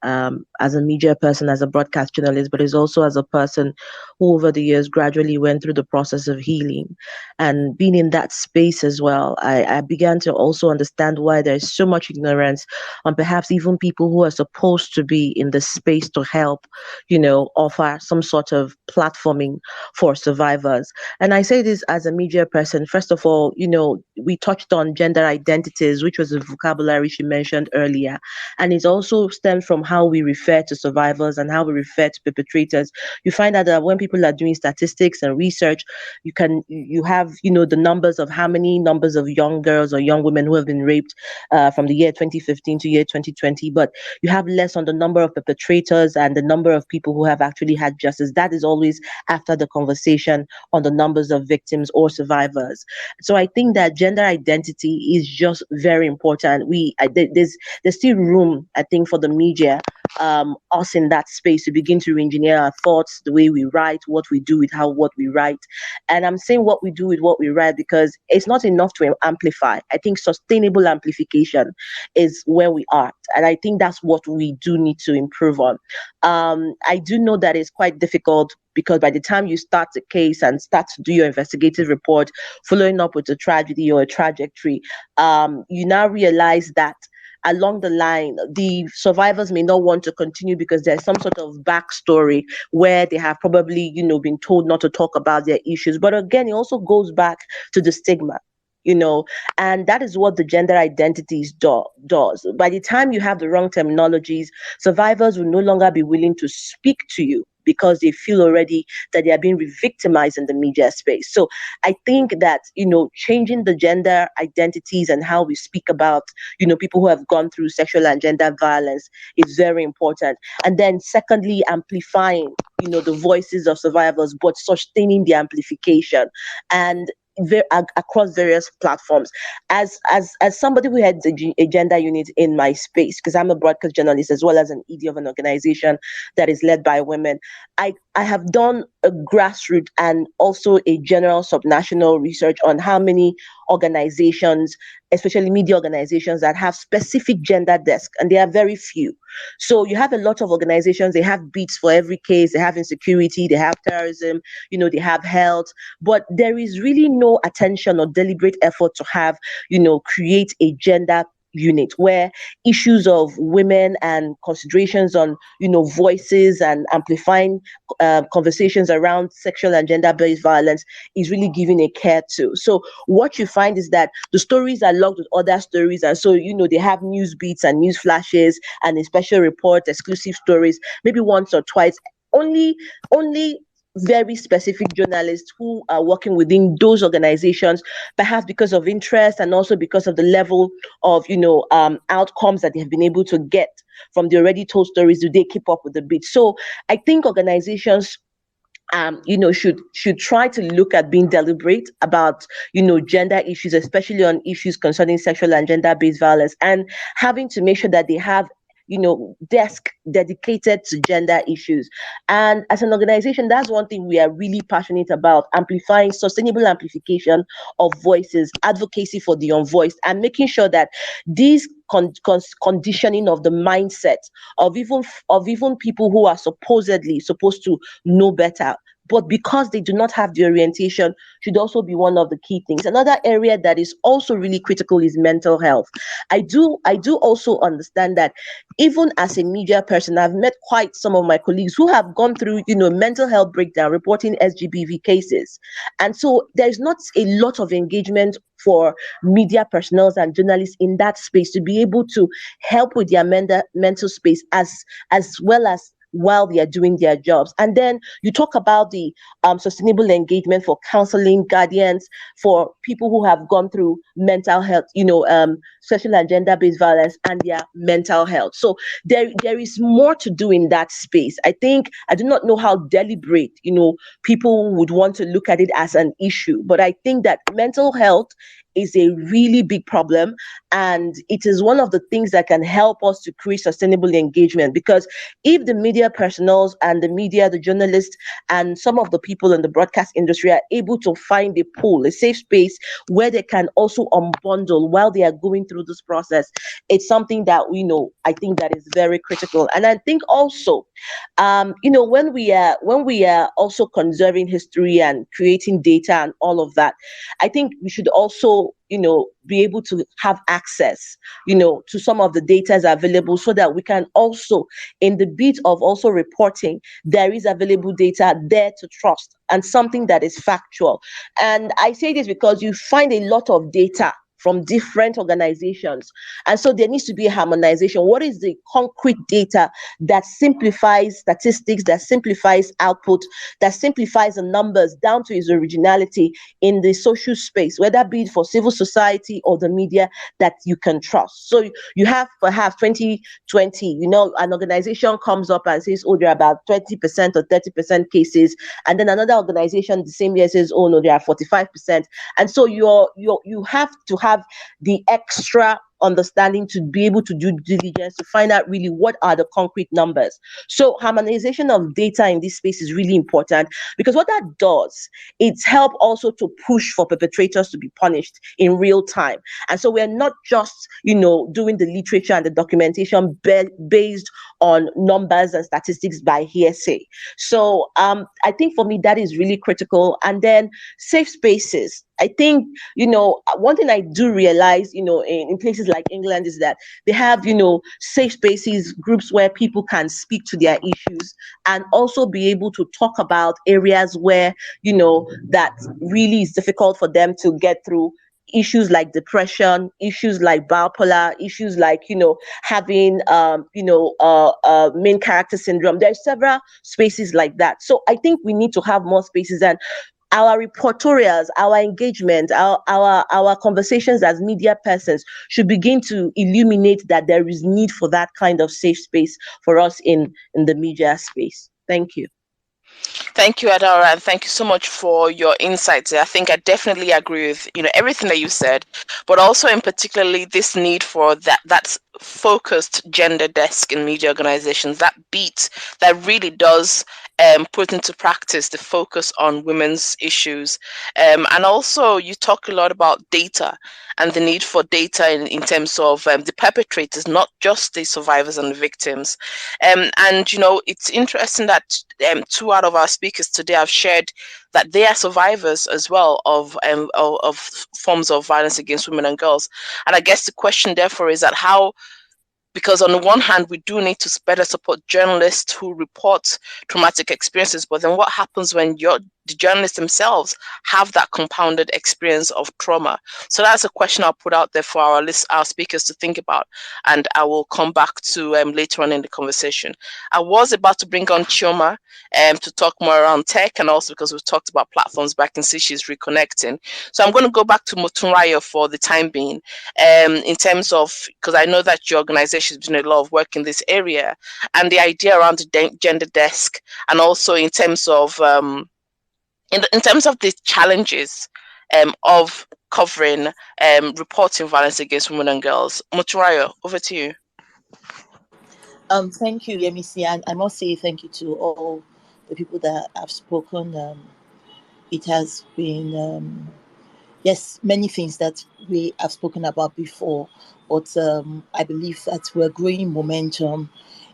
as a media person, as a broadcast journalist, but it's also as a person who over the years gradually went through the process of healing. And being in that space as well, I began to also understand why there's so much ignorance on perhaps even people who are supposed to be in the space to help, offer some sort of platforming for survivors. And I say this as a media person. First of all, we touched on gender identities, which was a vocabulary she mentioned earlier. And it also stems from how we refer to survivors and how we refer to perpetrators. You find out that when people are doing statistics and research, you have, the numbers of how many numbers of young girls or young women who have been raped from the year 2015 to year 2020, but you have less on the number of perpetrators and the number of people who have actually had justice. That is always after the conversation on the numbers of victims or survivors. So I think that gender identity is just very important. There's still room, I think, for the media, us in that space, to begin to re-engineer our thoughts, the way we write, what we do with what we write. And I'm saying what we do with what we write because it's not enough to amplify. I think sustainable amplification is where we are. And I think that's what we do need to improve on. I do know that it's quite difficult because by the time you start the case and start to do your investigative report, following up with a tragedy or a trajectory, you now realize that along the line, the survivors may not want to continue because there's some sort of backstory where they have probably, been told not to talk about their issues. But again, it also goes back to the stigma. And that is what the gender identities does. By the time you have the wrong terminologies, survivors will no longer be willing to speak to you because they feel already that they are being re-victimized in the media space. So I think that, changing the gender identities and how we speak about, people who have gone through sexual and gender violence is very important. And then secondly, amplifying, the voices of survivors, but sustaining the amplification and across various platforms. As somebody who heads a gender unit in my space, because I'm a broadcast journalist as well as an ED of an organization that is led by women, I I have done a grassroots and also a general subnational research on how many organizations, especially media organizations, that have specific gender desk, and there are very few. So you have a lot of organizations, they have beats for every case, they have insecurity, they have terrorism, they have health, but there is really no attention or deliberate effort to have, create a gender unit where issues of women and considerations on voices and amplifying conversations around sexual and gender-based violence is really given a care to. So what you find is that the stories are logged with other stories, and so they have news beats and news flashes and a special report, exclusive stories, maybe once or twice. Only very specific journalists who are working within those organizations, perhaps because of interest and also because of the level of outcomes that they have been able to get from the already told stories, do they keep up with the beat. So I think organizations should try to look at being deliberate about gender issues, especially on issues concerning sexual and gender-based violence, and having to make sure that they have desk dedicated to gender issues. And as an organization, that's one thing we are really passionate about: amplifying, sustainable amplification of voices, advocacy for the unvoiced, and making sure that these conditioning of the mindset of even people who are supposedly supposed to know better, but because they do not have the orientation, should also be one of the key things. Another area that is also really critical is mental health. I do also understand that even as a media person, I've met quite some of my colleagues who have gone through, mental health breakdown, reporting SGBV cases. And so there's not a lot of engagement for media personnel and journalists in that space to be able to help with their mental space as well as while they are doing their jobs. And then you talk about the sustainable engagement for counseling, guardians, for people who have gone through mental health, sexual and gender-based violence and their mental health. So there is more to do in that space. I do not know how deliberate, people would want to look at it as an issue, but I think that mental health is a really big problem, and it is one of the things that can help us to create sustainable engagement. Because if the media personnel and the media, the journalists, and some of the people in the broadcast industry are able to find a pool, a safe space where they can also unbundle while they are going through this process, it's something that I think that is very critical. And I think also, when we are also conserving history and creating data and all of that, I think we should also be able to have access to some of the data available, so that we can also, in the bit of also reporting, there is available data there to trust and something that is factual. And I say this because you find a lot of data from different organizations, and so there needs to be a harmonization. What is the concrete data that simplifies statistics, that simplifies output, that simplifies the numbers down to its originality in the social space, whether be it for civil society or the media, that you can trust? So you have perhaps 2020, an organization comes up and says, oh, there are about 20% or 30% cases, and then another organization the same year says, oh no, there are 45%. And so you have to have the extra understanding to be able to do diligence to find out really what are the concrete numbers. So harmonization of data in this space is really important, because what that does, it's help also to push for perpetrators to be punished in real time. And so we're not just doing the literature and the documentation based on numbers and statistics by hearsay. So I think for me that is really critical. And then safe spaces. I think, one thing I do realize, in places like England, is that they have, safe spaces, groups where people can speak to their issues and also be able to talk about areas where, that really is difficult for them to get through. Issues like depression, issues like bipolar, issues like, having, main character syndrome. There are several spaces like that. So I think we need to have more spaces, and our reportorials, our engagement, our conversations as media persons should begin to illuminate that there is need for that kind of safe space for us in the media space. Thank you. Thank you, Adara, and thank you so much for your insights. I think I definitely agree with everything that you said, but also in particularly this need for that focused gender desk in media organizations, that beat that really does put into practice the focus on women's issues. And also, you talk a lot about data and the need for data in terms of the perpetrators, not just the survivors and the victims. And, you know, it's interesting that two out of our speakers today have shared that they are survivors as well of forms of violence against women and girls. And I guess the question, therefore, is that how, because on the one hand, we do need to better support journalists who report traumatic experiences, but then what happens when the journalists themselves have that compounded experience of trauma? So that's a question I'll put out there for our speakers to think about, and I will come back to later on in the conversation. I was about to bring on Chioma to talk more around tech, and also because we've talked about platforms, but I can see she's reconnecting. So I'm going to go back to Motunrayo for the time being, in terms of, because I know that your organization has been doing a lot of work in this area, and the idea around the gender desk, and also in terms of in terms of the challenges of covering reporting violence against women and girls. Motunrayo, over to you. Thank you, Yemisi, and I must say thank you to all the people that have spoken. It has been yes, many things that we have spoken about before, but I believe that we're growing momentum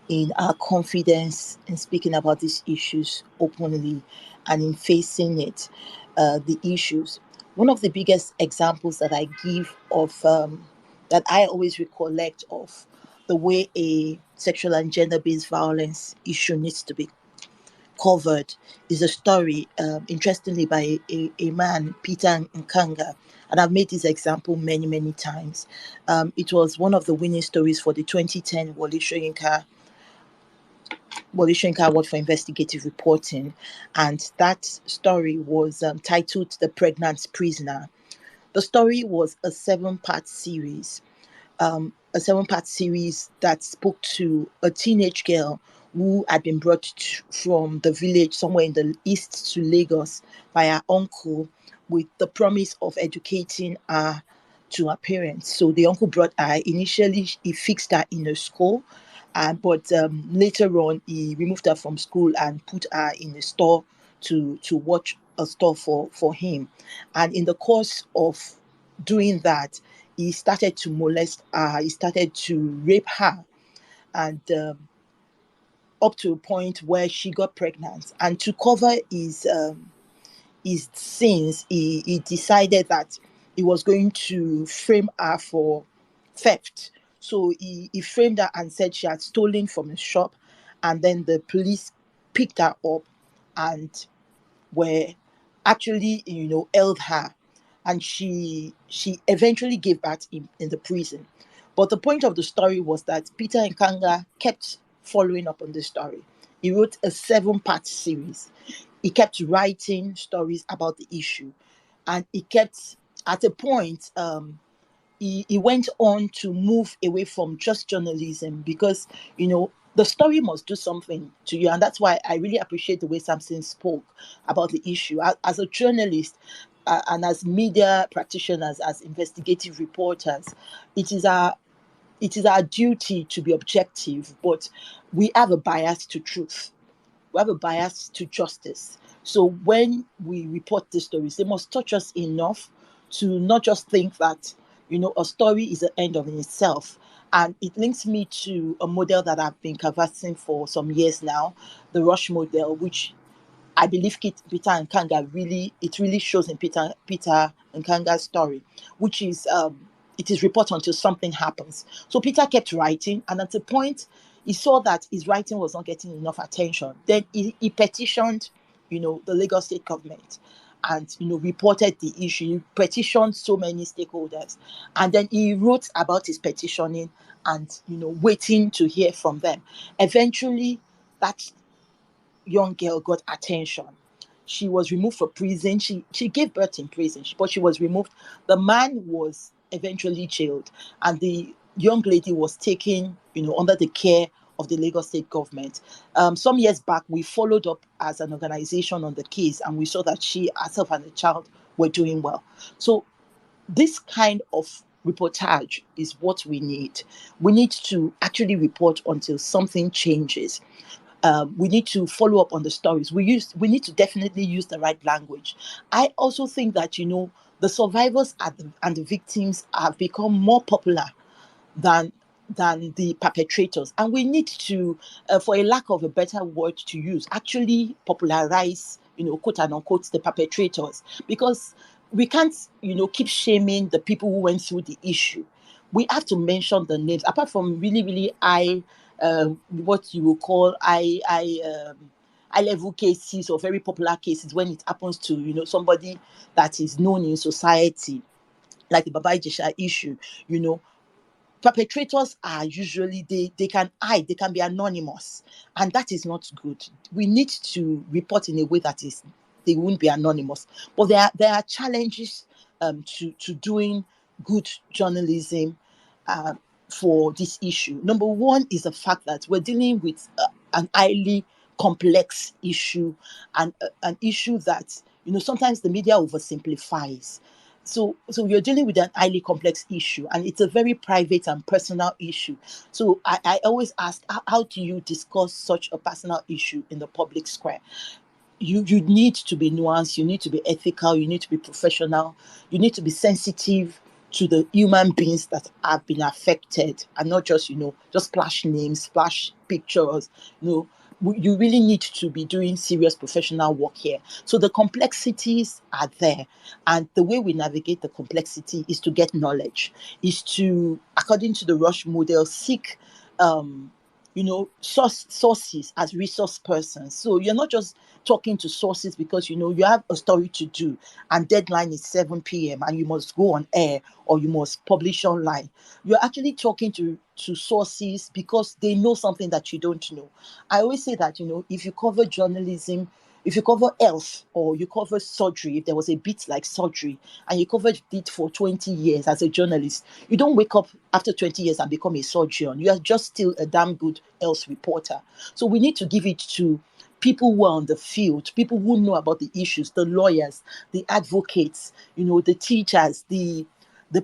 in our confidence in speaking about these issues openly and in facing it, the issues. One of the biggest examples that I give of that I always recollect of the way a sexual and gender-based violence issue needs to be covered is a story, interestingly, by a man, Peter Nkanga. And I've made this example many, many times. It was one of the winning stories for the 2010 Wole Soyinka Award for Investigative Reporting. And that story was titled The Pregnant Prisoner. The story was a seven-part series that spoke to a teenage girl who had been brought from the village somewhere in the east to Lagos by her uncle with the promise of educating her to her parents. So the uncle brought her. Initially, he fixed her in a school, but later on, he removed her from school and put her in a store to watch a store for him. And in the course of doing that, he started to molest her, he started to rape her, and up to a point where she got pregnant. And to cover his sins, he decided that he was going to frame her for theft. So he framed her and said she had stolen from a shop, and then the police picked her up and were actually, held her, and she eventually gave birth in the prison. But the point of the story was that Peter Nkanga kept following up on the story. He wrote a 7-part series. He kept writing stories about the issue, and he kept, at a point, he went on to move away from just journalism because, the story must do something to you. And that's why I really appreciate the way Samson spoke about the issue. As a journalist and as media practitioners, as investigative reporters, it is our duty to be objective, but we have a bias to truth. We have a bias to justice. So when we report these stories, they must touch us enough to not just think that, a story is an end of in itself. And it links me to a model that I've been canvassing for some years now, the Rush model, which I believe Peter Nkanga really shows in Peter Nkanga's story, which is it is report until something happens. So Peter kept writing, and at a point he saw that his writing was not getting enough attention. Then he petitioned, the Lagos state government, and reported the issue. He petitioned so many stakeholders, and then he wrote about his petitioning and waiting to hear from them. Eventually, that young girl got attention. She was removed from prison. She gave birth in prison, but she was removed. The man was eventually jailed, and the young lady was taken, under the care of the Lagos state government. Some years back, we followed up as an organization on the case, and we saw that she herself and the child were doing well. So this kind of reportage is what we need. We need to actually report until something changes. We need to follow up on the stories. We need to definitely use the right language. I also think that, the survivors and the victims have become more popular than the perpetrators, and we need to, for a lack of a better word to use, actually popularize, quote and unquote, the perpetrators, because we can't, keep shaming the people who went through the issue. We have to mention the names, apart from really, really high, what you will call high level cases or very popular cases, when it happens to, somebody that is known in society, like the Baba Ijesha issue. Perpetrators are usually, they can hide, they can be anonymous, and that is not good. We need to report in a way that is, they won't be anonymous. But there are challenges to doing good journalism uh, for this issue. Number one is the fact that we're dealing with an highly complex issue, and an issue that, sometimes the media oversimplifies. So you're dealing with an highly complex issue, and it's a very private and personal issue. So I always ask, how do you discuss such a personal issue in the public square? You need to be nuanced, you need to be ethical, you need to be professional, you need to be sensitive to the human beings that have been affected, and not just, just splash names, splash pictures. You really need to be doing serious professional work here. So the complexities are there, and the way we navigate the complexity is to get knowledge, is to, according to the Rush model, seek sources as resource persons. So you're not just talking to sources because you have a story to do, and deadline is 7 p.m. and you must go on air or you must publish online. You're actually talking to sources because they know something that you don't know. I always say that, if you cover journalism, if you cover health, or you cover surgery, if there was a bit like surgery and you covered it for 20 years as a journalist, you don't wake up after 20 years and become a surgeon. You are just still a damn good health reporter. So we need to give it to people who are on the field, people who know about the issues, the lawyers, the advocates, the teachers, the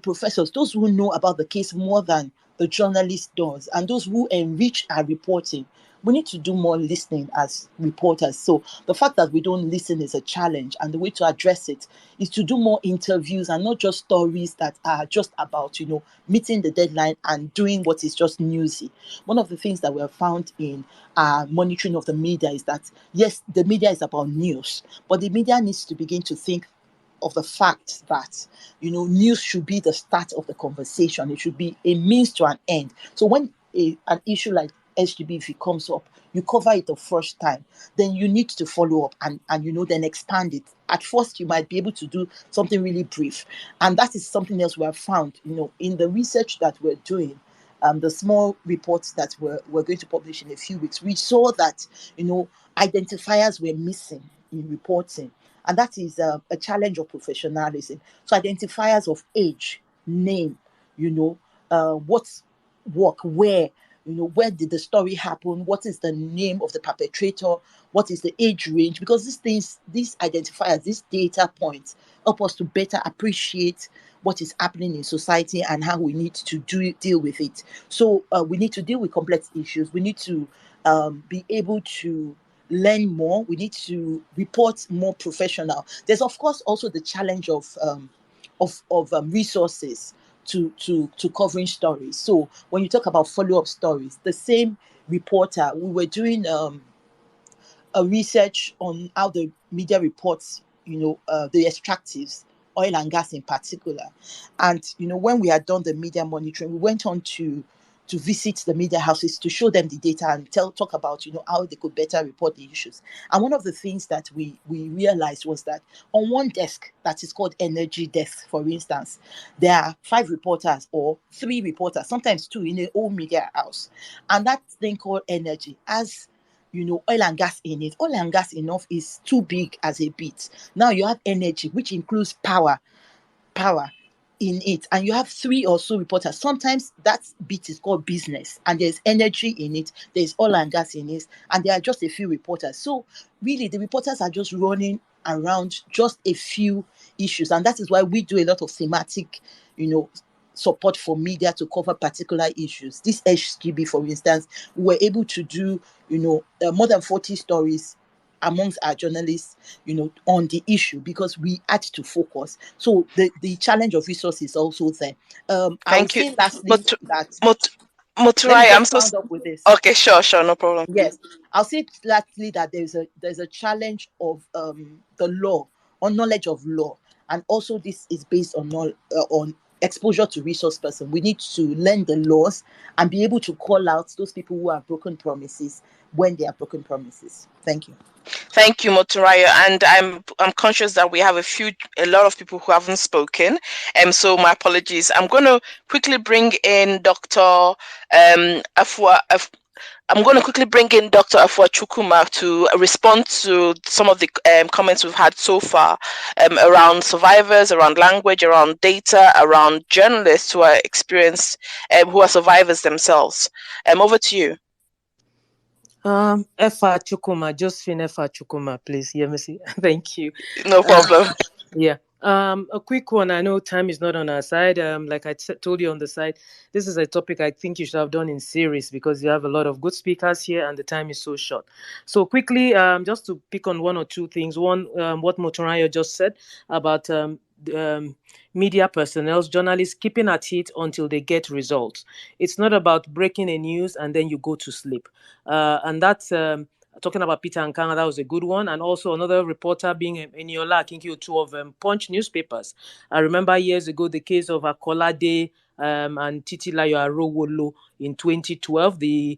professors, those who know about the case more than the journalist does, and those who enrich our reporting. We need to do more listening as reporters. So the fact that we don't listen is a challenge, and the way to address it is to do more interviews and not just stories that are just about, meeting the deadline and doing what is just newsy. One of the things that we have found in our monitoring of the media is that, yes, the media is about news, but the media needs to begin to think of the fact that, news should be the start of the conversation. It should be a means to an end. So when an issue like SGBV comes up, you cover it the first time, then you need to follow up and then expand it. At first, you might be able to do something really brief, and that is something else we have found, in the research that we're doing. The small reports that we're going to publish in a few weeks, we saw that, identifiers were missing in reporting, and that is a challenge of professionalism. So identifiers of age, name, what work, where, where did the story happen, what is the name of the perpetrator, what is the age range, because these identifiers, these data points help us to better appreciate what is happening in society and how we need to deal with it. So we need to deal with complex issues. We need to be able to learn more. We need to report more professional. There's of course also the challenge of resources to covering stories. So when you talk about follow-up stories, the same reporter, we were doing a research on how the media reports, the extractives, oil and gas in particular. And, when we had done the media monitoring, we went on to visit the media houses to show them the data and talk about, how they could better report the issues. And one of the things that we realized was that on one desk that is called energy desk, for instance, there are 5 reporters or 3 reporters, sometimes 2 in a whole media house. And that thing called energy has, oil and gas in it. Oil and gas enough is too big as a bit. Now you have energy, which includes power in it, and you have 3 or so reporters. Sometimes that bit is called business, and there's energy in it, there's oil and gas in it, and there are just a few reporters. So really the reporters are just running around just a few issues, and that is why we do a lot of thematic support for media to cover particular issues. This HGB, for instance, we were able to do, more than 40 stories amongst our journalists, on the issue, because we had to focus. So the challenge of resources is also there. I would Thank you. say lastly Mot- that, Mot- let me Moturai, I'm just so round up with this. okay, sure, no problem. Yes, I'll say lastly that there's a challenge of the law, on knowledge of law, and also this is based on exposure to resource person. We need to learn the laws and be able to call out those people who have broken promises when they are broken promises. Thank you. Thank you, Moturaya, and I'm conscious that we have a lot of people who haven't spoken, so my apologies. I'm going to quickly bring in Dr. Afua. I'm going to quickly bring in Dr. Afua Chukuma to respond to some of the comments we've had so far around survivors, around language, around data, around journalists who are experienced, who are survivors themselves. Over to you. Efa Chukuma, Josephine Efa Chukuma, please. Yeah, Missy. Thank you. No problem. Yeah. A quick one. I know time is not on our side. Like I told you on the side, this is a topic I think you should have done in series, because you have a lot of good speakers here and the time is so short. So quickly, just to pick on one or two things. One, what Motorayo just said about media personnel, journalists keeping at it until they get results. It's not about breaking a news and then you go to sleep. And that's talking about Peter and Kanga, that was a good one. And also another reporter being Eniola Akinki-Otu of Punch newspapers. I remember years ago the case of Akolade and Titilayo Arowolo in 2012, the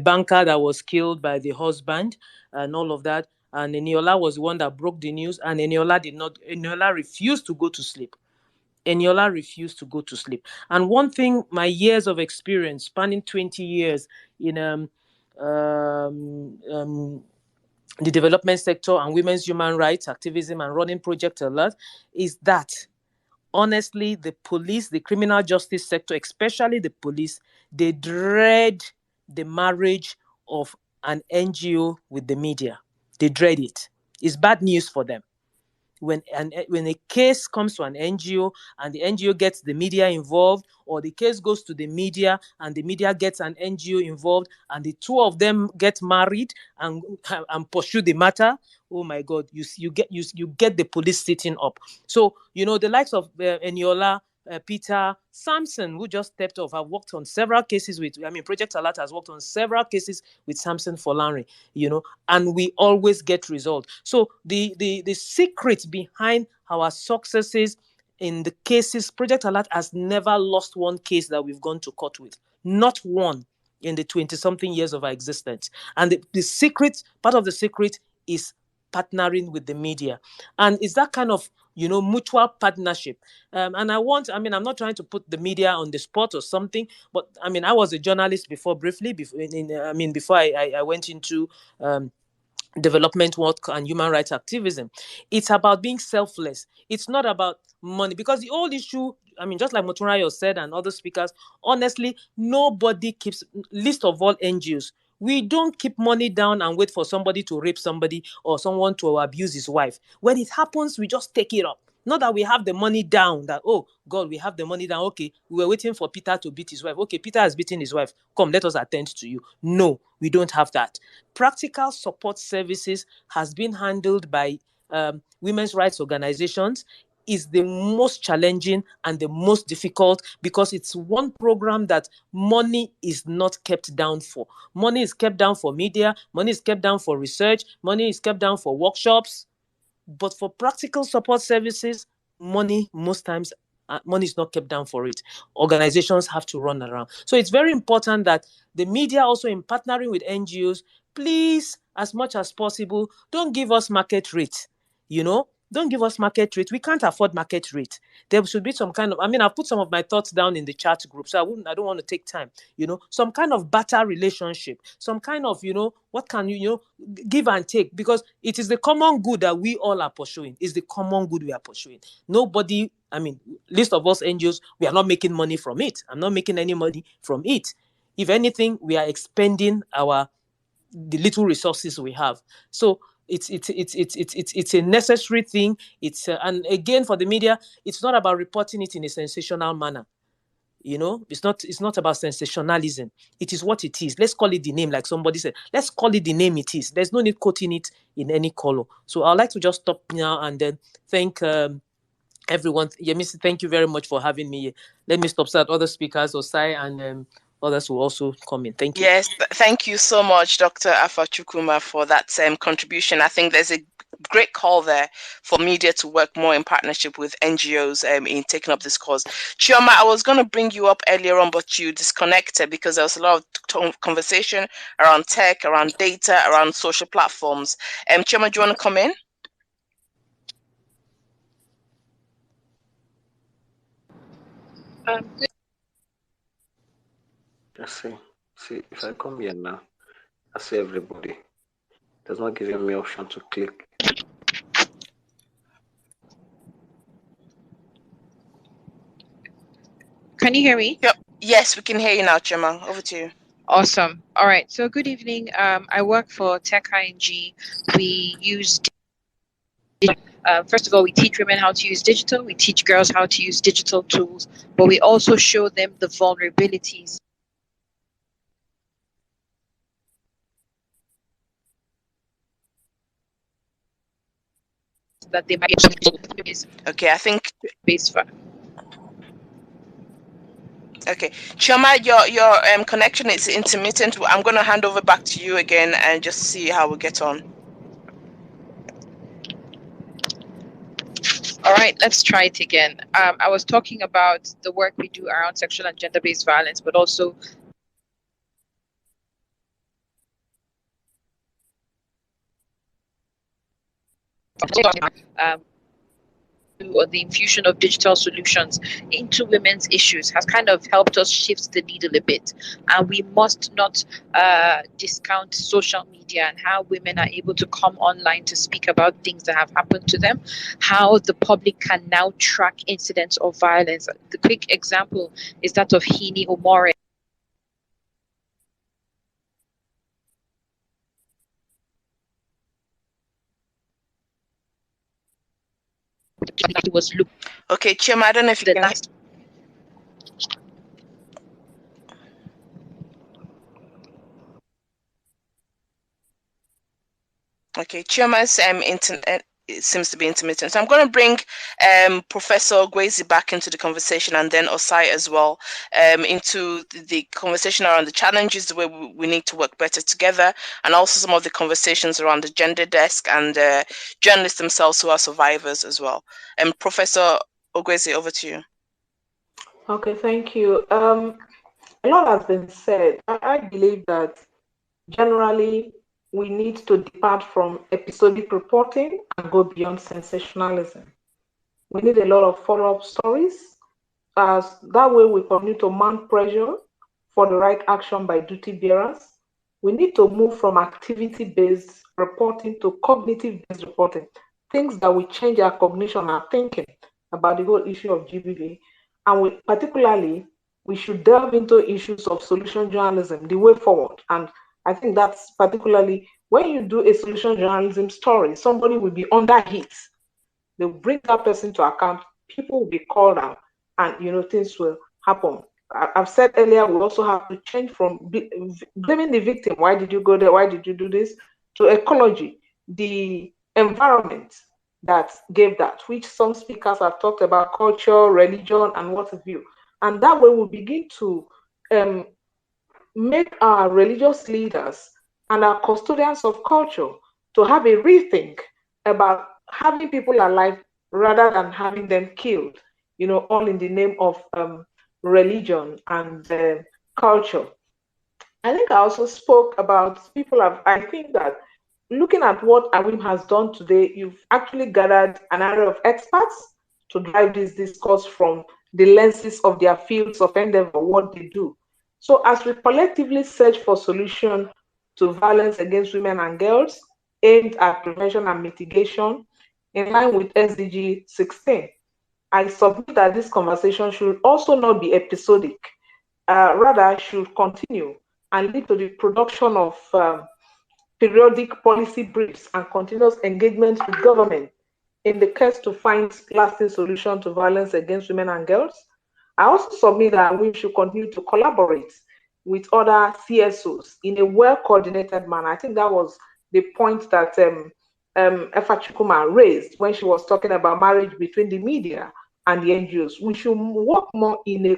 banker that was killed by the husband and all of that. And Eniola was the one that broke the news, and Eniola refused to go to sleep. Eniola refused to go to sleep. And one thing, my years of experience, spanning 20 years in the development sector and women's human rights activism and running Project Alert, is that honestly, the police, the criminal justice sector, especially the police, they dread the marriage of an NGO with the media. They dread it. It's bad news for them. When a case comes to an NGO and the NGO gets the media involved, or the case goes to the media and the media gets an NGO involved, and the two of them get married and pursue the matter, oh my God, you get the police sitting up. So the likes of Eniola, Peter, Samson, who just stepped off, have worked on several cases with, Project Alert has worked on several cases with Samson Folari, and we always get results. So the secret behind our successes in the cases, Project Alert has never lost one case that we've gone to court with. Not one in the 20-something years of our existence. And the secret, part of the secret is partnering with the media. And it's that kind of mutual partnership. And I'm not trying to put the media on the spot or something, but I was a journalist before I went into development work and human rights activism. It's about being selfless. It's not about money, because the whole issue, just like Motunrayo said and other speakers, honestly, nobody keeps, least of all NGOs. We don't keep money down and wait for somebody to rape somebody or someone to abuse his wife. When it happens, we just take it up. Not that we have the money down, that, oh, God, we have the money down. Okay, we were waiting for Peter to beat his wife. Okay, Peter has beaten his wife. Come, let us attend to you. No, we don't have that. Practical support services has been handled by women's rights organizations. Is the most challenging and the most difficult, because it's one program that money is not kept down for. Money is kept down for media, money is kept down for research, money is kept down for workshops. But for practical support services, most times, money is not kept down for it. Organizations have to run around. So it's very important that the media, also in partnering with NGOs, please, as much as possible, don't give us market rate. Don't give us market rate. We can't afford market rate. There should be some kind of, I've put some of my thoughts down in the chat group, so I don't want to take time. Some kind of barter relationship, some kind of, what can give and take, because it is the common good that we all are pursuing. It's the common good we are pursuing. Nobody, least of us NGOs, we are not making money from it. I'm not making any money from it. If anything, we are expending the little resources we have. So it's a necessary thing. And again, for the media, it's not about reporting it in a sensational manner. It's not about sensationalism. It is what it is. Let's call it the name, like somebody said. Let's call it the name it is. There's no need quoting it in any color. So I'd like to just stop now and then thank everyone. Yemisi, thank you very much for having me here. Let me stop so that other speakers, Osai and others will also come in. Thank you. Yes, thank you so much, Dr. Afa-Chukwuma, for that contribution. I think there's a great call there for media to work more in partnership with NGOs in taking up this cause. Chioma, I was going to bring you up earlier on, but you disconnected because there was a lot of conversation around tech, around data, around social platforms. Chioma, do you want to come in? Let's see if I come here now, I see everybody. It does not give me option to click. Can you hear me? Yep. Yes, we can hear you now, Chioma. Over to you. Awesome. All right. So good evening. I work for Tech ING. We use first of all, we teach women how to use digital. We teach girls how to use digital tools, but we also show them the vulnerabilities that they might be. Okay, I think. Based for. Okay, Chioma, your connection is intermittent. I'm going to hand over back to you again and just see how we get on. All right, let's try it again. I was talking about the work we do around sexual and gender-based violence, but also the infusion of digital solutions into women's issues has kind of helped us shift the needle a bit. And we must not discount social media and how women are able to come online to speak about things that have happened to them, how the public can now track incidents of violence. The quick example is that of Hini Omore. Was okay, Chioma, I don't know if you can. Okay, Chioma's internet seems to be intermittent. So I'm going to bring Professor Gwezi back into the conversation, and then Osai as well, into the conversation around the challenges, the way we need to work better together, and also some of the conversations around the gender desk and journalists themselves who are survivors as well. Professor Ogwezi, over to you. Okay, thank you. A lot has been said. I believe that generally we need to depart from episodic reporting and go beyond sensationalism. We need a lot of follow-up stories, as that way we continue to mount pressure for the right action by duty bearers. We need to move from activity-based reporting to cognitive-based reporting, things that will change our cognition, our thinking about the whole issue of GBV. And particularly, we should delve into issues of solution journalism, the way forward. And I think that's particularly when you do a solution journalism story, somebody will be under heat. They'll bring that person to account, people will be called out, and things will happen. I've said earlier, we also have to change from blaming the victim, why did you go there, why did you do this, to ecology, the environment that gave that, which some speakers have talked about, culture, religion, and what have you. And that way we begin to make our religious leaders and our custodians of culture to have a rethink about having people alive rather than having them killed, all in the name of religion and culture. I think I also spoke about I think that looking at what AWiM has done today, you've actually gathered an array of experts to drive this discourse from the lenses of their fields of endeavor, what they do. So as we collectively search for solutions to violence against women and girls aimed at prevention and mitigation in line with SDG 16, I submit that this conversation should also not be episodic, rather should continue and lead to the production of periodic policy briefs, and continuous engagement with government in the quest to find lasting solutions to violence against women and girls. I also submit that we should continue to collaborate with other CSOs in a well-coordinated manner. I think that was the point that Efa Chukuma raised when she was talking about marriage between the media and the NGOs. We should work more in a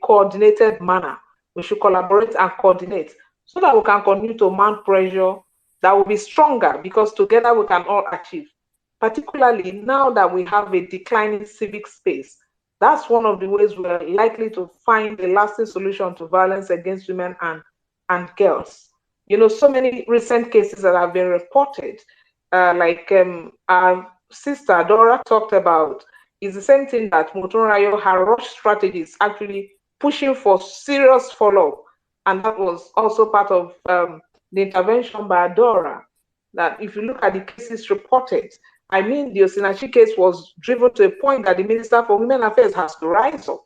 coordinated manner. We should collaborate and coordinate so that we can continue to mount pressure that will be stronger, because together we can all achieve. Particularly now that we have a declining civic space, that's one of the ways we're likely to find a lasting solution to violence against women and girls. You know, so many recent cases that have been reported, like our sister Dora talked about, is the same thing that Motunrayo, her rush strategy is actually pushing for serious follow-up. And that was also part of the intervention by Dora, that if you look at the cases reported, I mean, the Osinachi case was driven to a point that the Minister for Women Affairs has to rise up.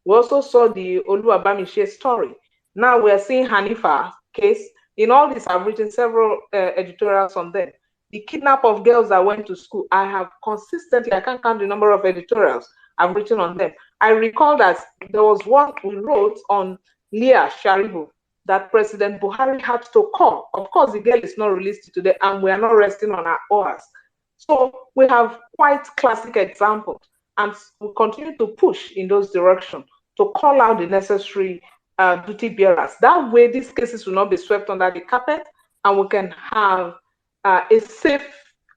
We also saw the Oluwabamiche story. Now we're seeing Hanifa case. In all this, I've written several editorials on them. The kidnap of girls that went to school, I have consistently, I can't count the number of editorials I've written on them. I recall that there was one we wrote on Leah Sharibu that President Buhari had to call. Of course, the girl is not released today, and we are not resting on our oars. So we have quite classic examples, and we continue to push in those directions to call out the necessary duty bearers. That way, these cases will not be swept under the carpet, and we can have a safe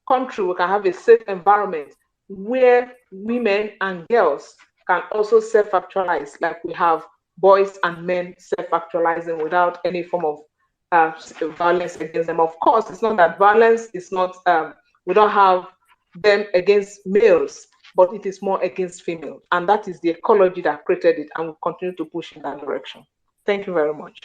country, we can have a safe environment where women and girls can also self-actualize, like we have boys and men self-actualizing without any form of violence against them. Of course, it's not that violence is not, we don't have them against males, but it is more against females. And that is the ecology that created it, and we continue to push in that direction. Thank you very much.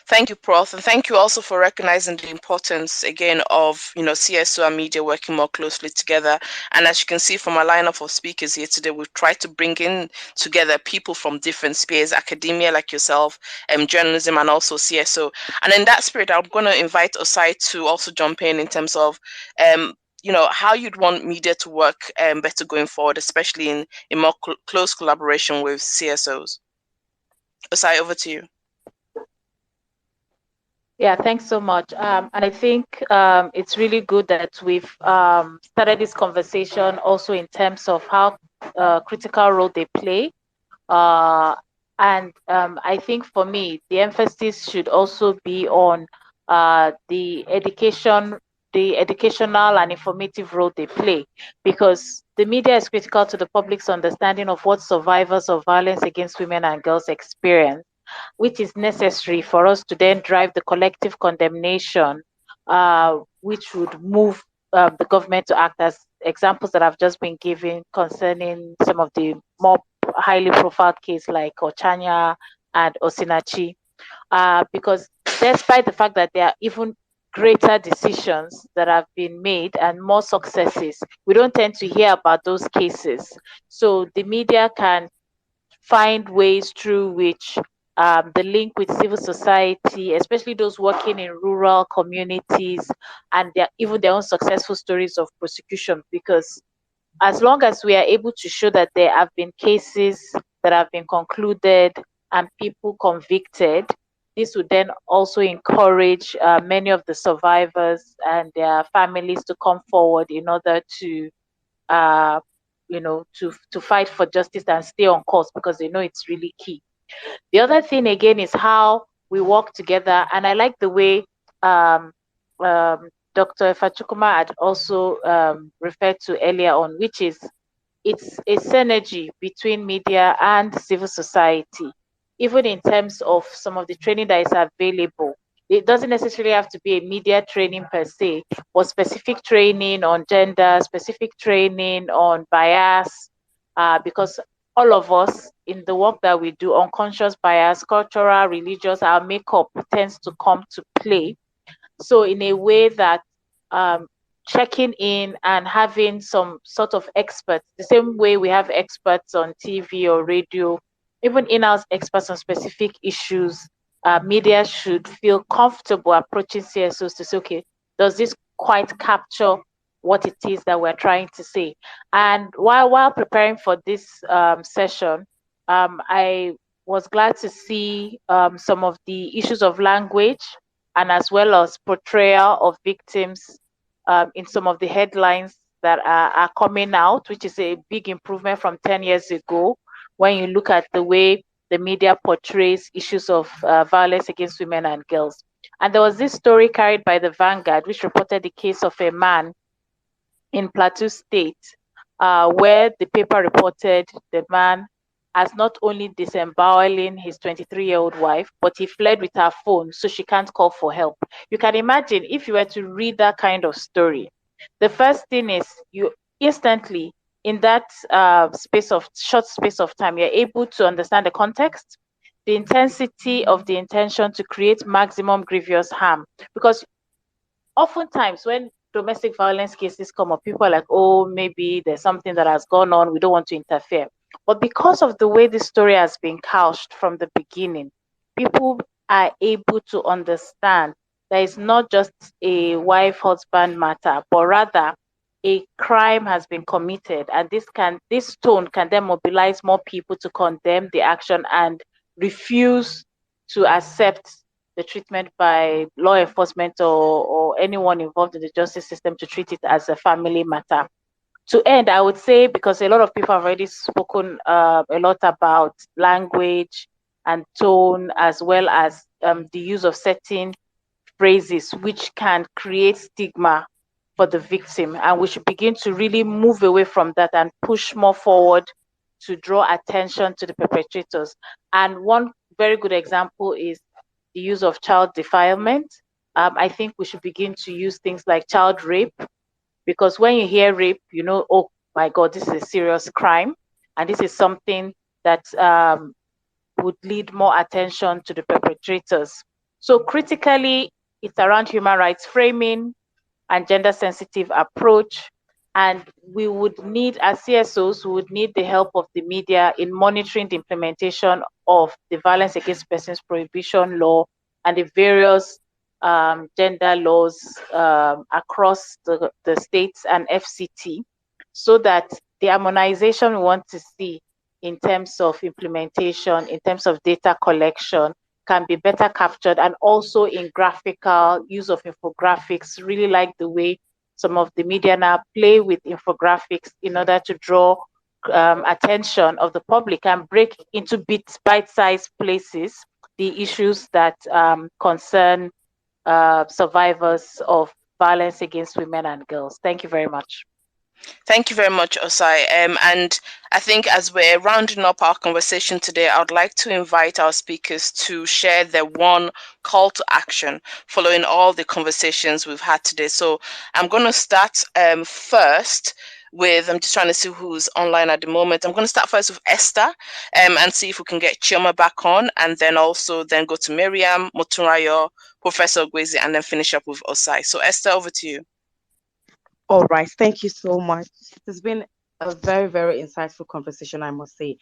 Thank you, Prof. And thank you also for recognizing the importance, again, of, CSO and media working more closely together. And as you can see from our lineup of speakers here today, we've tried to bring in together people from different spheres, academia like yourself, journalism, and also CSO. And in that spirit, I'm going to invite Osai to also jump in terms of, how you'd want media to work better going forward, especially in more close collaboration with CSOs. Osai, over to you. Yeah, thanks so much. And I think it's really good that we've started this conversation also in terms of how critical role they play. And I think for me, the emphasis should also be on the educational and informative role they play, because the media is critical to the public's understanding of what survivors of violence against women and girls experience, which is necessary for us to then drive the collective condemnation, which would move the government to act, as examples that have just been given concerning some of the more highly profiled cases like Ochanya and Osinachi. Because despite the fact that there are even greater decisions that have been made and more successes, we don't tend to hear about those cases. So the media can find ways through which the link with civil society, especially those working in rural communities, and even their own successful stories of prosecution. Because as long as we are able to show that there have been cases that have been concluded and people convicted, this would then also encourage many of the survivors and their families to come forward in order to to fight for justice and stay on course, because they know it's really key. The other thing again is how we work together, and I like the way Dr. Fachukuma had also referred to earlier on, which is it's a synergy between media and civil society, even in terms of some of the training that is available. It doesn't necessarily have to be a media training per se, but specific training on gender, specific training on bias, because all of us in the work that we do, unconscious bias, cultural, religious, our makeup tends to come to play. So in a way that checking in and having some sort of experts, the same way we have experts on TV or radio, even in-house experts on specific issues, media should feel comfortable approaching CSOs to say, okay, does this quite capture what it is that we're trying to say? And while preparing for this session, I was glad to see some of the issues of language and as well as portrayal of victims in some of the headlines that are coming out, which is a big improvement from 10 years ago when you look at the way the media portrays issues of violence against women and girls. And there was this story carried by the Vanguard, which reported the case of a man in Plateau State, where the paper reported the man as not only disemboweling his 23-year-old wife, but he fled with her phone so she can't call for help. You can imagine if you were to read that kind of story. The first thing is you instantly, in that short space of time, you're able to understand the context, the intensity of the intention to create maximum grievous harm. Because oftentimes when domestic violence cases come up, people are like, oh, maybe there's something that has gone on, we don't want to interfere. But because of the way this story has been couched from the beginning, people are able to understand that it's not just a wife-husband matter, but rather a crime has been committed, and this tone can then mobilize more people to condemn the action and refuse to accept the treatment by law enforcement or anyone involved in the justice system to treat it as a family matter. To end, I would say, because a lot of people have already spoken a lot about language and tone, as well as the use of certain phrases which can create stigma for the victim. And we should begin to really move away from that and push more forward to draw attention to the perpetrators. And one very good example is the use of child defilement. I think we should begin to use things like child rape, because when you hear rape, you know, oh my God, this is a serious crime. And this is something that would lead more attention to the perpetrators. So critically, it's around human rights framing and gender sensitive approach. And we would need, as CSOs, we would need the help of the media in monitoring the implementation of the Violence Against Persons Prohibition Law and the various gender laws across the states and FCT, so that the harmonization we want to see in terms of implementation, in terms of data collection, can be better captured, and also in graphical use of infographics. Really like the way some of the media now play with infographics in order to draw attention of the public and break into bite-sized places the issues that concern survivors of violence against women and girls. Thank you very much. Thank you very much, Osai. And I think as we're rounding up our conversation today, I would like to invite our speakers to share their one call to action following all the conversations we've had today. So I'm going to start first with, I'm just trying to see who's online at the moment. I'm going to start first with Esther and see if we can get Chioma back on, and then then go to Miriam, Motunrayo, Professor Gwezi, and then finish up with Osai. So Esther, over to you. All right, thank you so much. It's been a very, very insightful conversation, I must say.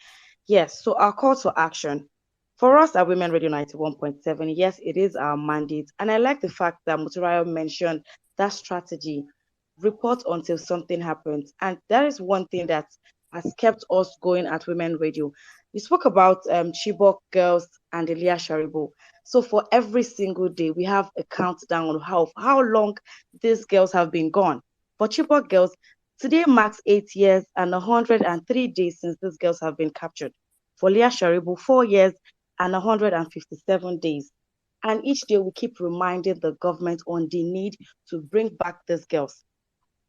Yes, so our call to action. For us at Women Radio 91.7, yes, it is our mandate. And I like the fact that Muturayo mentioned that strategy, report until something happens. And that is one thing that has kept us going at Women Radio. We spoke about Chibok girls and Elia Sharibo. So for every single day, we have a countdown on how long these girls have been gone. For Chibok girls, today marks 8 years and 103 days since these girls have been captured. For Leah Sharibu, 4 years and 157 days. And each day we keep reminding the government on the need to bring back these girls.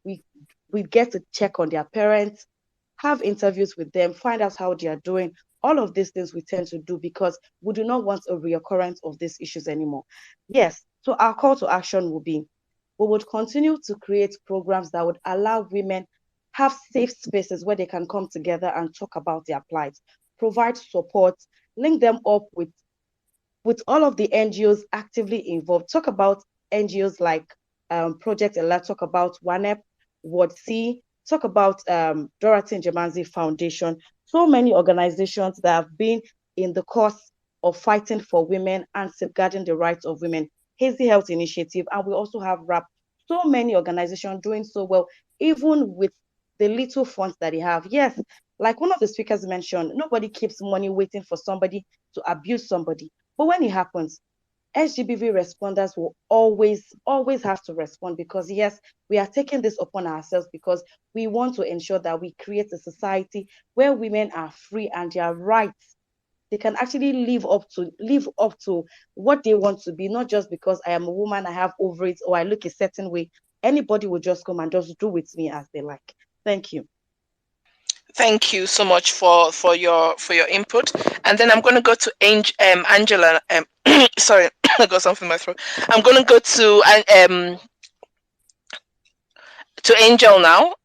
We get to check on their parents, have interviews with them, find out how they are doing. All of these things we tend to do because we do not want a reoccurrence of these issues anymore. Yes, so our call to action will be, we would continue to create programs that would allow women have safe spaces where they can come together and talk about their plight, provide support, link them up with all of the NGOs actively involved. Talk about NGOs like Project Ella, talk about WANEP, Ward C, talk about Dorothy Njemanzi Foundation. So many organizations that have been in the cause of fighting for women and safeguarding the rights of women. Hazy Health Initiative, and we also have RAP. So many organizations doing so well, even with the little funds that they have. Yes, like one of the speakers mentioned, nobody keeps money waiting for somebody to abuse somebody. But when it happens, SGBV responders will always have to respond, because yes, we are taking this upon ourselves because we want to ensure that we create a society where women are free and their rights, they can actually live up to what they want to be, not just because I am a woman, I have ovaries, or I look a certain way. Anybody will just come and just do with me as they like. Thank you. Thank you so much for your input. And then I'm going to go to Angela. Sorry, I got something in my throat. I'm going to go to Angel now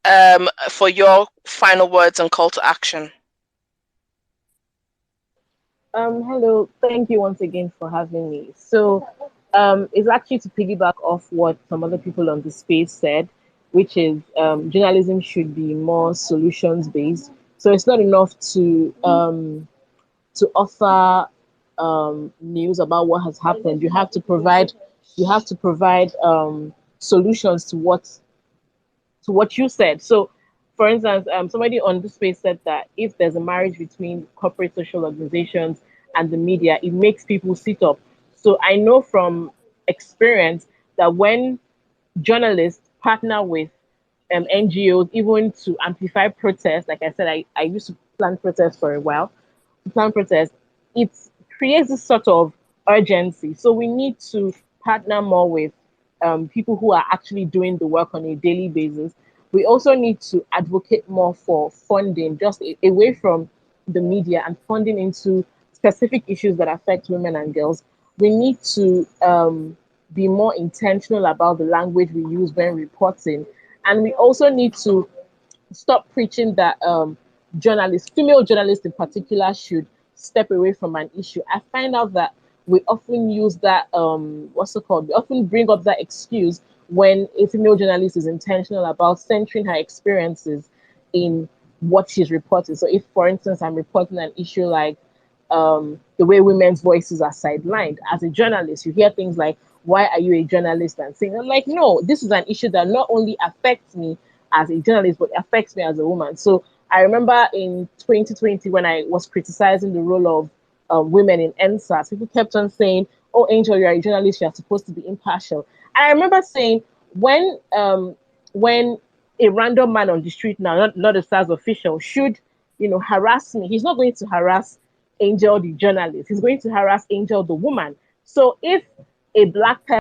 for your final words and call to action. Hello, thank you once again for having me. So, it's actually to piggyback off what some other people on the space said, which is journalism should be more solutions based. So it's not enough to offer news about what has happened. You have to provide solutions to what you said. So, for instance, somebody on this space said that if there's a marriage between corporate social organizations and the media, it makes people sit up. So I know from experience that when journalists partner with NGOs, even to amplify protests, like I said, I used to plan protests for a while, to plan protests, it creates this sort of urgency. So we need to partner more with people who are actually doing the work on a daily basis. We also need to advocate more for funding, just away from the media, and funding into specific issues that affect women and girls. We need to be more intentional about the language we use when reporting. And we also need to stop preaching that journalists, female journalists in particular, should step away from an issue. I find out that we often use that what's it called? We often bring up that excuse when a female journalist is intentional about centering her experiences in what she's reporting. So if, for instance, I'm reporting an issue like the way women's voices are sidelined, as a journalist, you hear things like, why are you a journalist? And saying, I'm like, no, this is an issue that not only affects me as a journalist, but affects me as a woman. So I remember in 2020 when I was criticizing the role of women in NSAS, people kept on saying, oh, Angel, you're a journalist, you're supposed to be impartial. And I remember saying, when a random man on the street now, not a SARS official, should, harass me, he's not going to harass Angel the journalist. He's going to harass Angel the woman. So if a black person,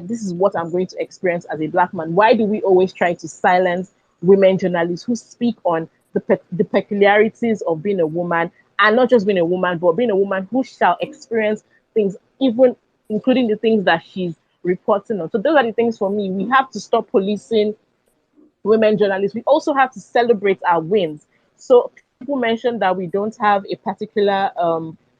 this is what I'm going to experience as a black man, why do we always try to silence women journalists who speak on the peculiarities of being a woman, and not just being a woman, but being a woman who shall experience things, even including the things that she's reporting on? So those are the things for me. We have to stop policing women journalists. We also have to celebrate our wins. So people mentioned that we don't have a particular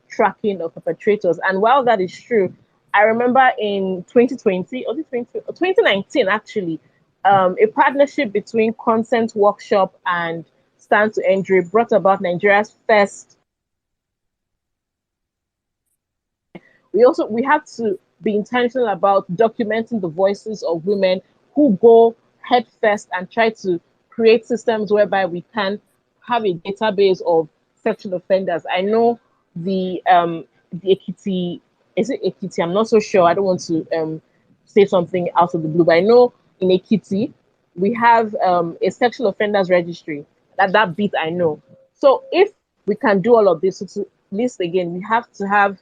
tracking of perpetrators. And while that is true, I remember in 2020, or 2019 actually, a partnership between Consent Workshop and Stand to Injury brought about Nigeria's first. We have to be intentional about documenting the voices of women who go head first and try to create systems whereby we can have a database of sexual offenders. I know the Ekiti, is it Ekiti? I'm not so sure. I don't want to say something out of the blue, but I know in Ekiti we have a sexual offenders registry. That bit I know. So if we can do all of this, so to list again, we have to have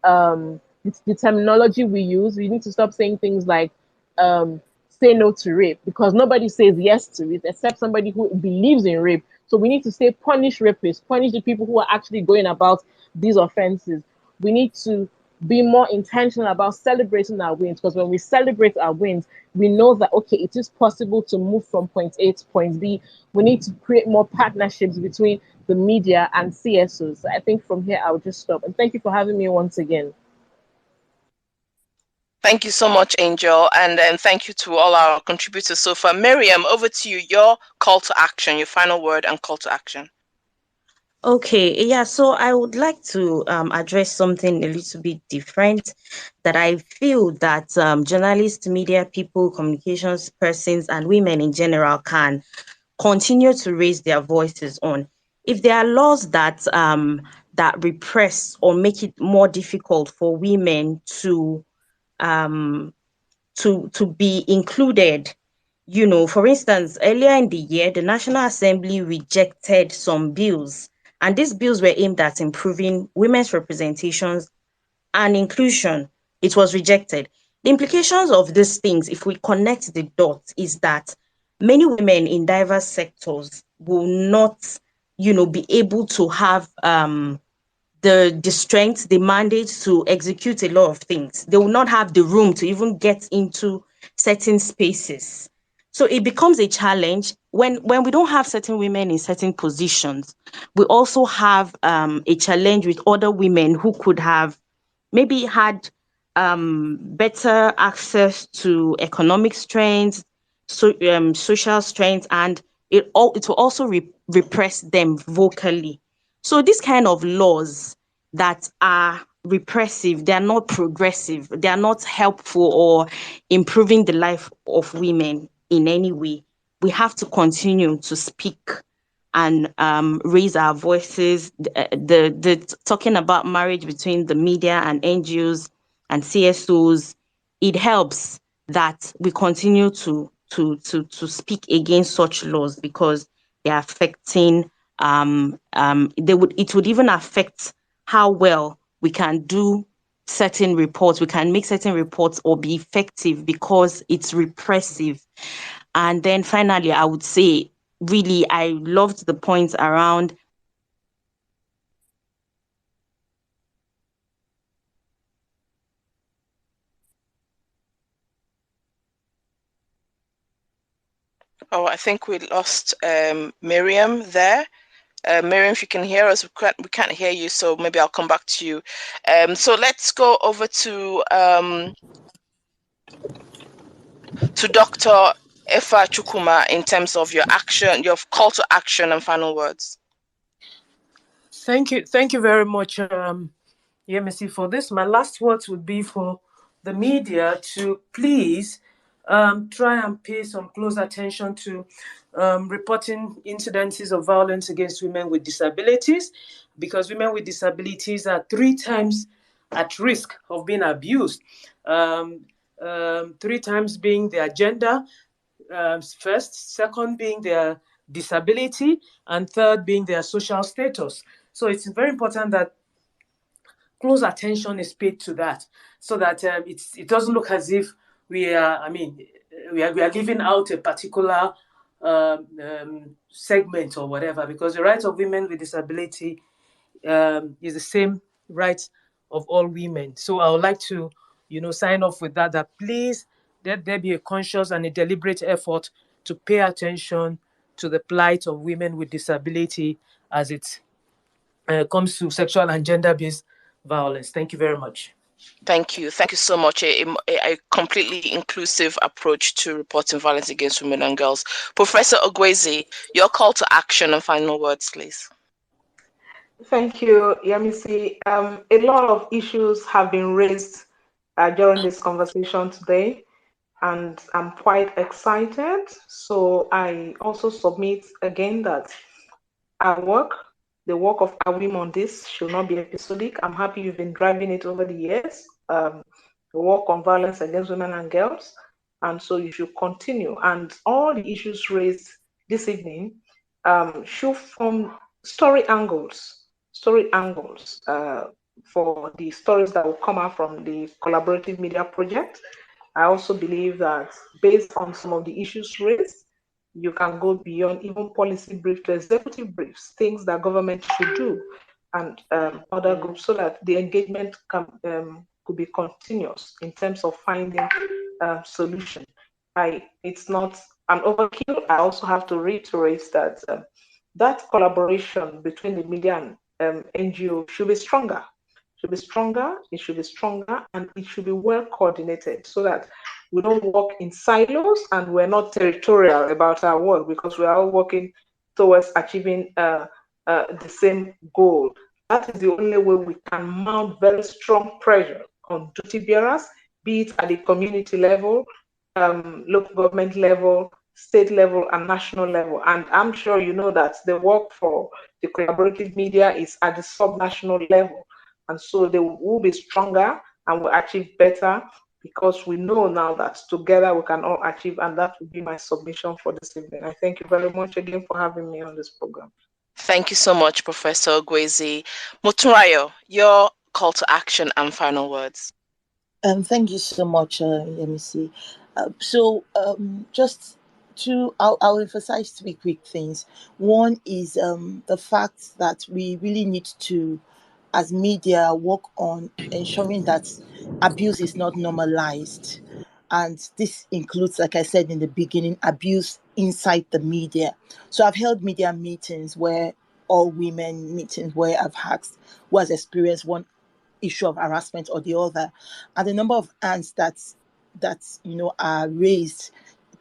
the terminology we use. We need to stop saying things like say no to rape, because nobody says yes to it except somebody who believes in rape. So we need to say punish rapists, punish the people who are actually going about these offenses. We need to be more intentional about celebrating our wins, because when we celebrate our wins, we know that, okay, it is possible to move from point A to point B. We need to create more partnerships between the media and CSOs. So I think from here, I'll just stop. And thank you for having me once again. Thank you so much, Angel, and thank you to all our contributors so far. Miriam, over to you. Your call to action, your final word and call to action. Okay, yeah, so I would like to address something a little bit different that I feel that journalists, media people, communications persons, and women in general can continue to raise their voices on. If there are laws that repress or make it more difficult for women um, to be included. For instance, earlier in the year, the National Assembly rejected some bills, and these bills were aimed at improving women's representations and inclusion. It was rejected. The implications of these things, if we connect the dots, is that many women in diverse sectors will not, be able to have the strength, the mandate to execute a lot of things. They will not have the room to even get into certain spaces. So it becomes a challenge when we don't have certain women in certain positions. We also have a challenge with other women who could have maybe had better access to economic strength, social strength, and it will also repress them vocally. So these kind of laws that are repressive, they are not progressive, they are not helpful or improving the life of women in any way. We have to continue to speak and raise our voices. The talking about marriage between the media and NGOs and CSOs, it helps that we continue to speak against such laws because they are affecting it would even affect how well we can do certain reports, we can make certain reports or be effective because it's repressive. And then finally, I would say, really, I loved the points around Oh, I think we lost Miriam there. Miriam, if you can hear us, we can't hear you, so maybe I'll come back to you. So let's go over to Dr. Efa Chukuma in terms of your call to action and final words. Thank you very much, Yemisi, for this. My last words would be for the media to please try and pay some close attention to reporting incidences of violence against women with disabilities, because women with disabilities are 3 times at risk of being abused. 3 times being their gender, first, second being their disability, and third being their social status. So it's very important that close attention is paid to that, so that it doesn't look as if we are leaving out a particular segment or whatever, because the rights of women with disability is the same rights of all women. So I would like to, sign off with that please let there be a conscious and a deliberate effort to pay attention to the plight of women with disability as it comes to sexual and gender-based violence. Thank you very much. Thank you so much. A completely inclusive approach to reporting violence against women and girls. Professor Ogwezi, your call to action and final words, please. Thank you, Yamisi. A lot of issues have been raised during this conversation today, and I'm quite excited. So I also submit again that the work of AWiM on this should not be episodic. I'm happy you've been driving it over the years, the work on violence against women and girls. And so you should continue. And all the issues raised this evening should form story angles for the stories that will come out from the collaborative media project. I also believe that based on some of the issues raised, you can go beyond even policy brief to executive briefs, things that government should do, and other groups, so that the engagement could be continuous in terms of finding solution. It's not an overkill. I also have to reiterate that that collaboration between the media and NGO should be stronger. It should be stronger, and it should be well coordinated so that we don't work in silos and we're not territorial about our work, because we are all working towards achieving the same goal. That is the only way we can mount very strong pressure on duty bearers, be it at the community level, local government level, state level, and national level. And I'm sure you know that the work for the collaborative media is at the sub-national level. And so they will be stronger and will achieve better, because we know now that together we can all achieve, and that will be my submission for this evening. I thank you very much again for having me on this program. Thank you so much, Professor Ogwezi. Motunrayo, your call to action and final words. Thank you so much, Yemisi. Just I'll emphasize three quick things. One is the fact that we really need to, as media, work on ensuring that abuse is not normalized. And this includes, like I said in the beginning, abuse inside the media. So I've held media meetings where all women meetings where I've asked who has experienced one issue of harassment or the other, and the number of hands that are raised,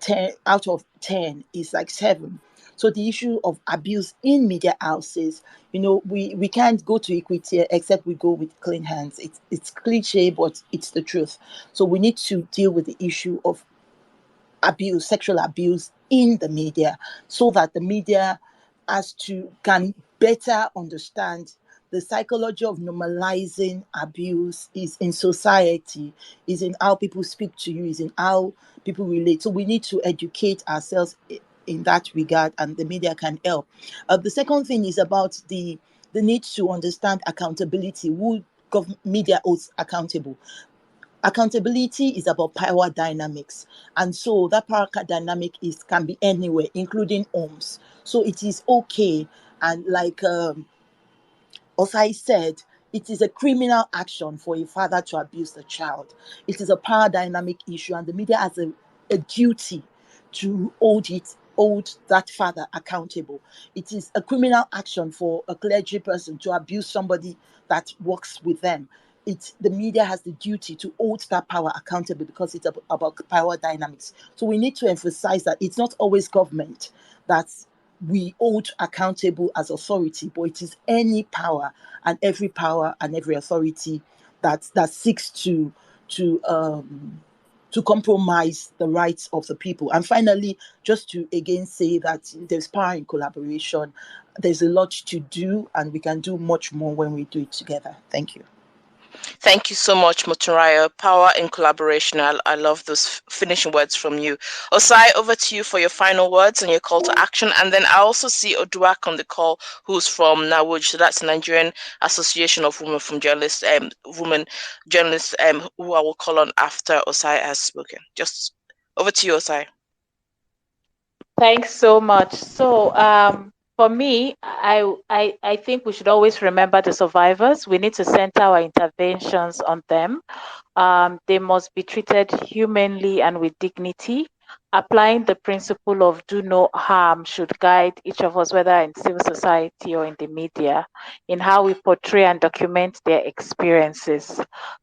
10 out of 10 is like 7. So the issue of abuse in media houses, we can't go to equity except we go with clean hands. It's cliche, but it's the truth. So we need to deal with the issue of abuse, sexual abuse in the media, so that the media can better understand the psychology of normalizing abuse is in society, is in how people speak to you, is in how people relate. So we need to educate ourselves in that regard, and the media can help. The second thing is about the need to understand accountability. Who media holds accountable? Accountability is about power dynamics, and so that power dynamic can be anywhere, including homes. So it is okay, and like Osai said, it is a criminal action for a father to abuse the child. It is a power dynamic issue, and the media has a duty to hold that father accountable. It is a criminal action for a clergy person to abuse somebody that works with them. The media has the duty to hold that power accountable, because it's about power dynamics. So we need to emphasize that it's not always government that we hold accountable as authority, but it is any power and every authority that seeks to compromise the rights of the people. And finally, just to again say that there's power in collaboration. There's a lot to do, and we can do much more when we do it together. Thank you. Thank you so much, Motunrayo. Power in collaboration. I love those finishing words from you. Osai, over to you for your final words and your call to action. And then I also see Oduak on the call, who's from NAWUJ. So that's the Nigerian Association of Women Journalists, who I will call on after Osai has spoken. Just over to you, Osai. Thanks so much. So for me, I think we should always remember the survivors. We need to center our interventions on them. They must be treated humanely and with dignity. Applying the principle of do no harm should guide each of us, whether in civil society or in the media, in how we portray and document their experiences.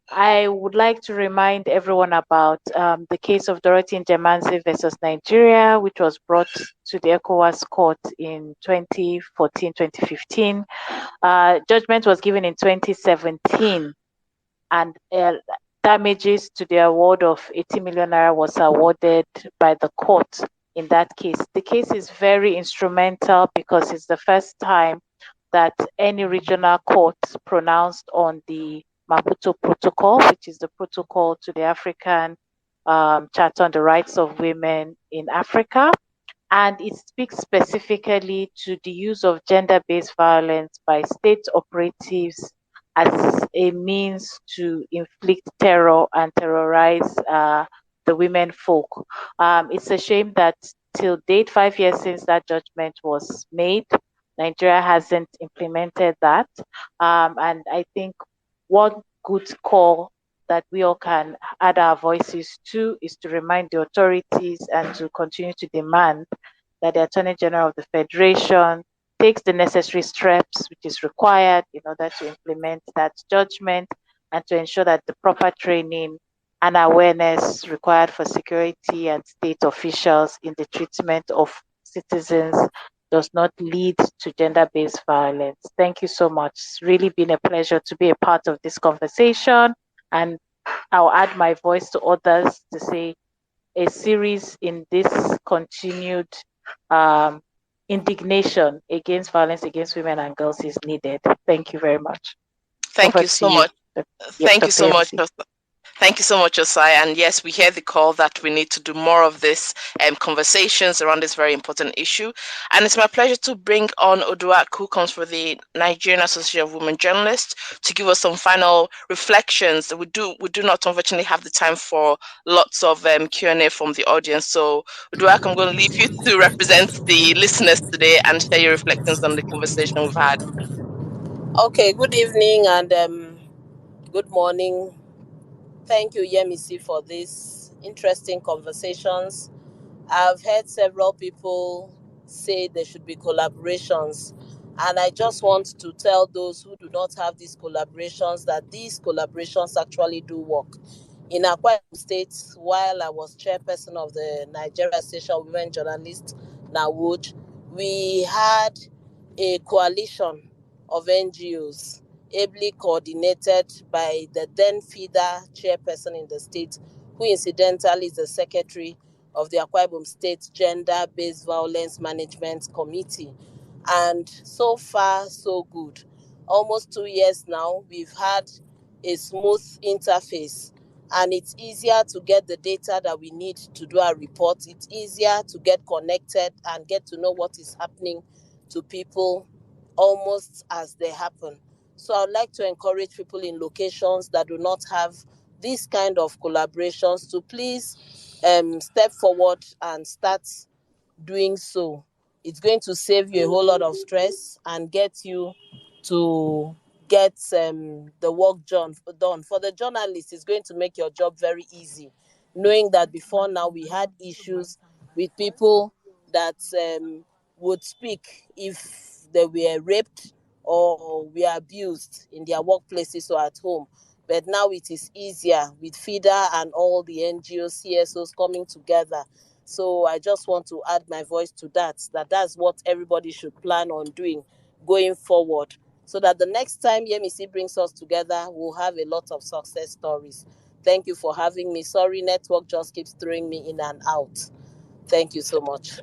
I would like to remind everyone about the case of Dorothy Njemanzi versus Nigeria, which was brought to the ECOWAS court in 2014-2015. Judgment was given in 2017, and damages to the award of 80 million naira was awarded by the court in that case. The case is very instrumental because it's the first time that any regional court pronounced on the Maputo Protocol, which is the protocol to the African Charter on the Rights of Women in Africa. And it speaks specifically to the use of gender-based violence by state operatives as a means to inflict terror and terrorize the women folk. It's a shame that till date, 5 years since that judgment was made, Nigeria hasn't implemented that. And I think one good call that we all can add our voices to is to remind the authorities and to continue to demand that the Attorney General of the Federation takes the necessary steps which is required in order to implement that judgment and to ensure that the proper training and awareness required for security and state officials in the treatment of citizens does not lead to gender-based violence. Thank you so much. It's really been a pleasure to be a part of this conversation, and I'll add my voice to others to say a series in this continued indignation against violence against women and girls is needed. Thank you very much. Thank Over you to so you. much. Thank you so Dr. much. Yemisi. Thank you so much, Osai. And yes, we hear the call that we need to do more of this conversations around this very important issue. And it's my pleasure to bring on Oduak, who comes from the Nigerian Association of Women Journalists, to give us some final reflections. We do not unfortunately have the time for lots of Q&A from the audience. So Oduak, I'm going to leave you to represent the listeners today and share your reflections on the conversation we've had. Okay, good evening and good morning. Thank you, Yemisi, for these interesting conversations. I've heard several people say there should be collaborations, and I just want to tell those who do not have these collaborations that these collaborations actually do work. In Akwa Ibom State, while I was chairperson of the Nigeria Association of Women Journalists, NAWOJ, we had a coalition of NGOs ably coordinated by the then FIDA chairperson in the state, who incidentally is the secretary of the Akwa Ibom State Gender-Based Violence Management Committee. And so far, so good. Almost 2 years now, we've had a smooth interface, and it's easier to get the data that we need to do our report. It's easier to get connected and get to know what is happening to people almost as they happen. So I'd like to encourage people in locations that do not have this kind of collaborations to please step forward and start doing so. It's going to save you a whole lot of stress and get you to get the work done. For the journalist, it's going to make your job very easy, knowing that before now we had issues with people that would speak if they were raped or were abused in their workplaces or at home. But now it is easier with FIDA and all the NGOs, CSOs coming together. So I just want to add my voice to that's what everybody should plan on doing going forward, so that the next time Yemisi brings us together, we'll have a lot of success stories. Thank you for having me. Sorry, network just keeps throwing me in and out. Thank you so much.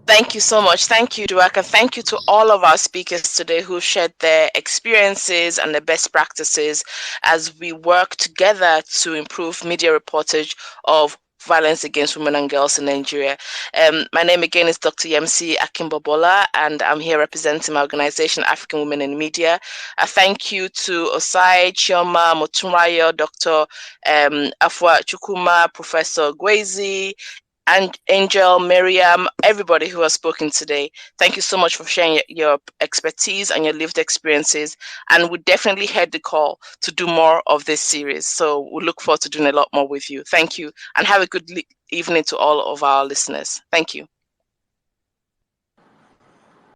Thank you so much. Thank you, Duaka. Thank you to all of our speakers today who shared their experiences and their best practices as we work together to improve media reportage of violence against women and girls in Nigeria. My name again is Dr. Yemisi Akimbobola, and I'm here representing my organization, African Women in Media. A thank you to Osai, Chioma, Motunrayo, Dr. Afua Chukuma, Professor Gwezi, and Angel, Miriam, everybody who has spoken today. Thank you so much for sharing your expertise and your lived experiences. And we definitely heard the call to do more of this series. So we look forward to doing a lot more with you. Thank you. And have a good evening to all of our listeners. Thank you.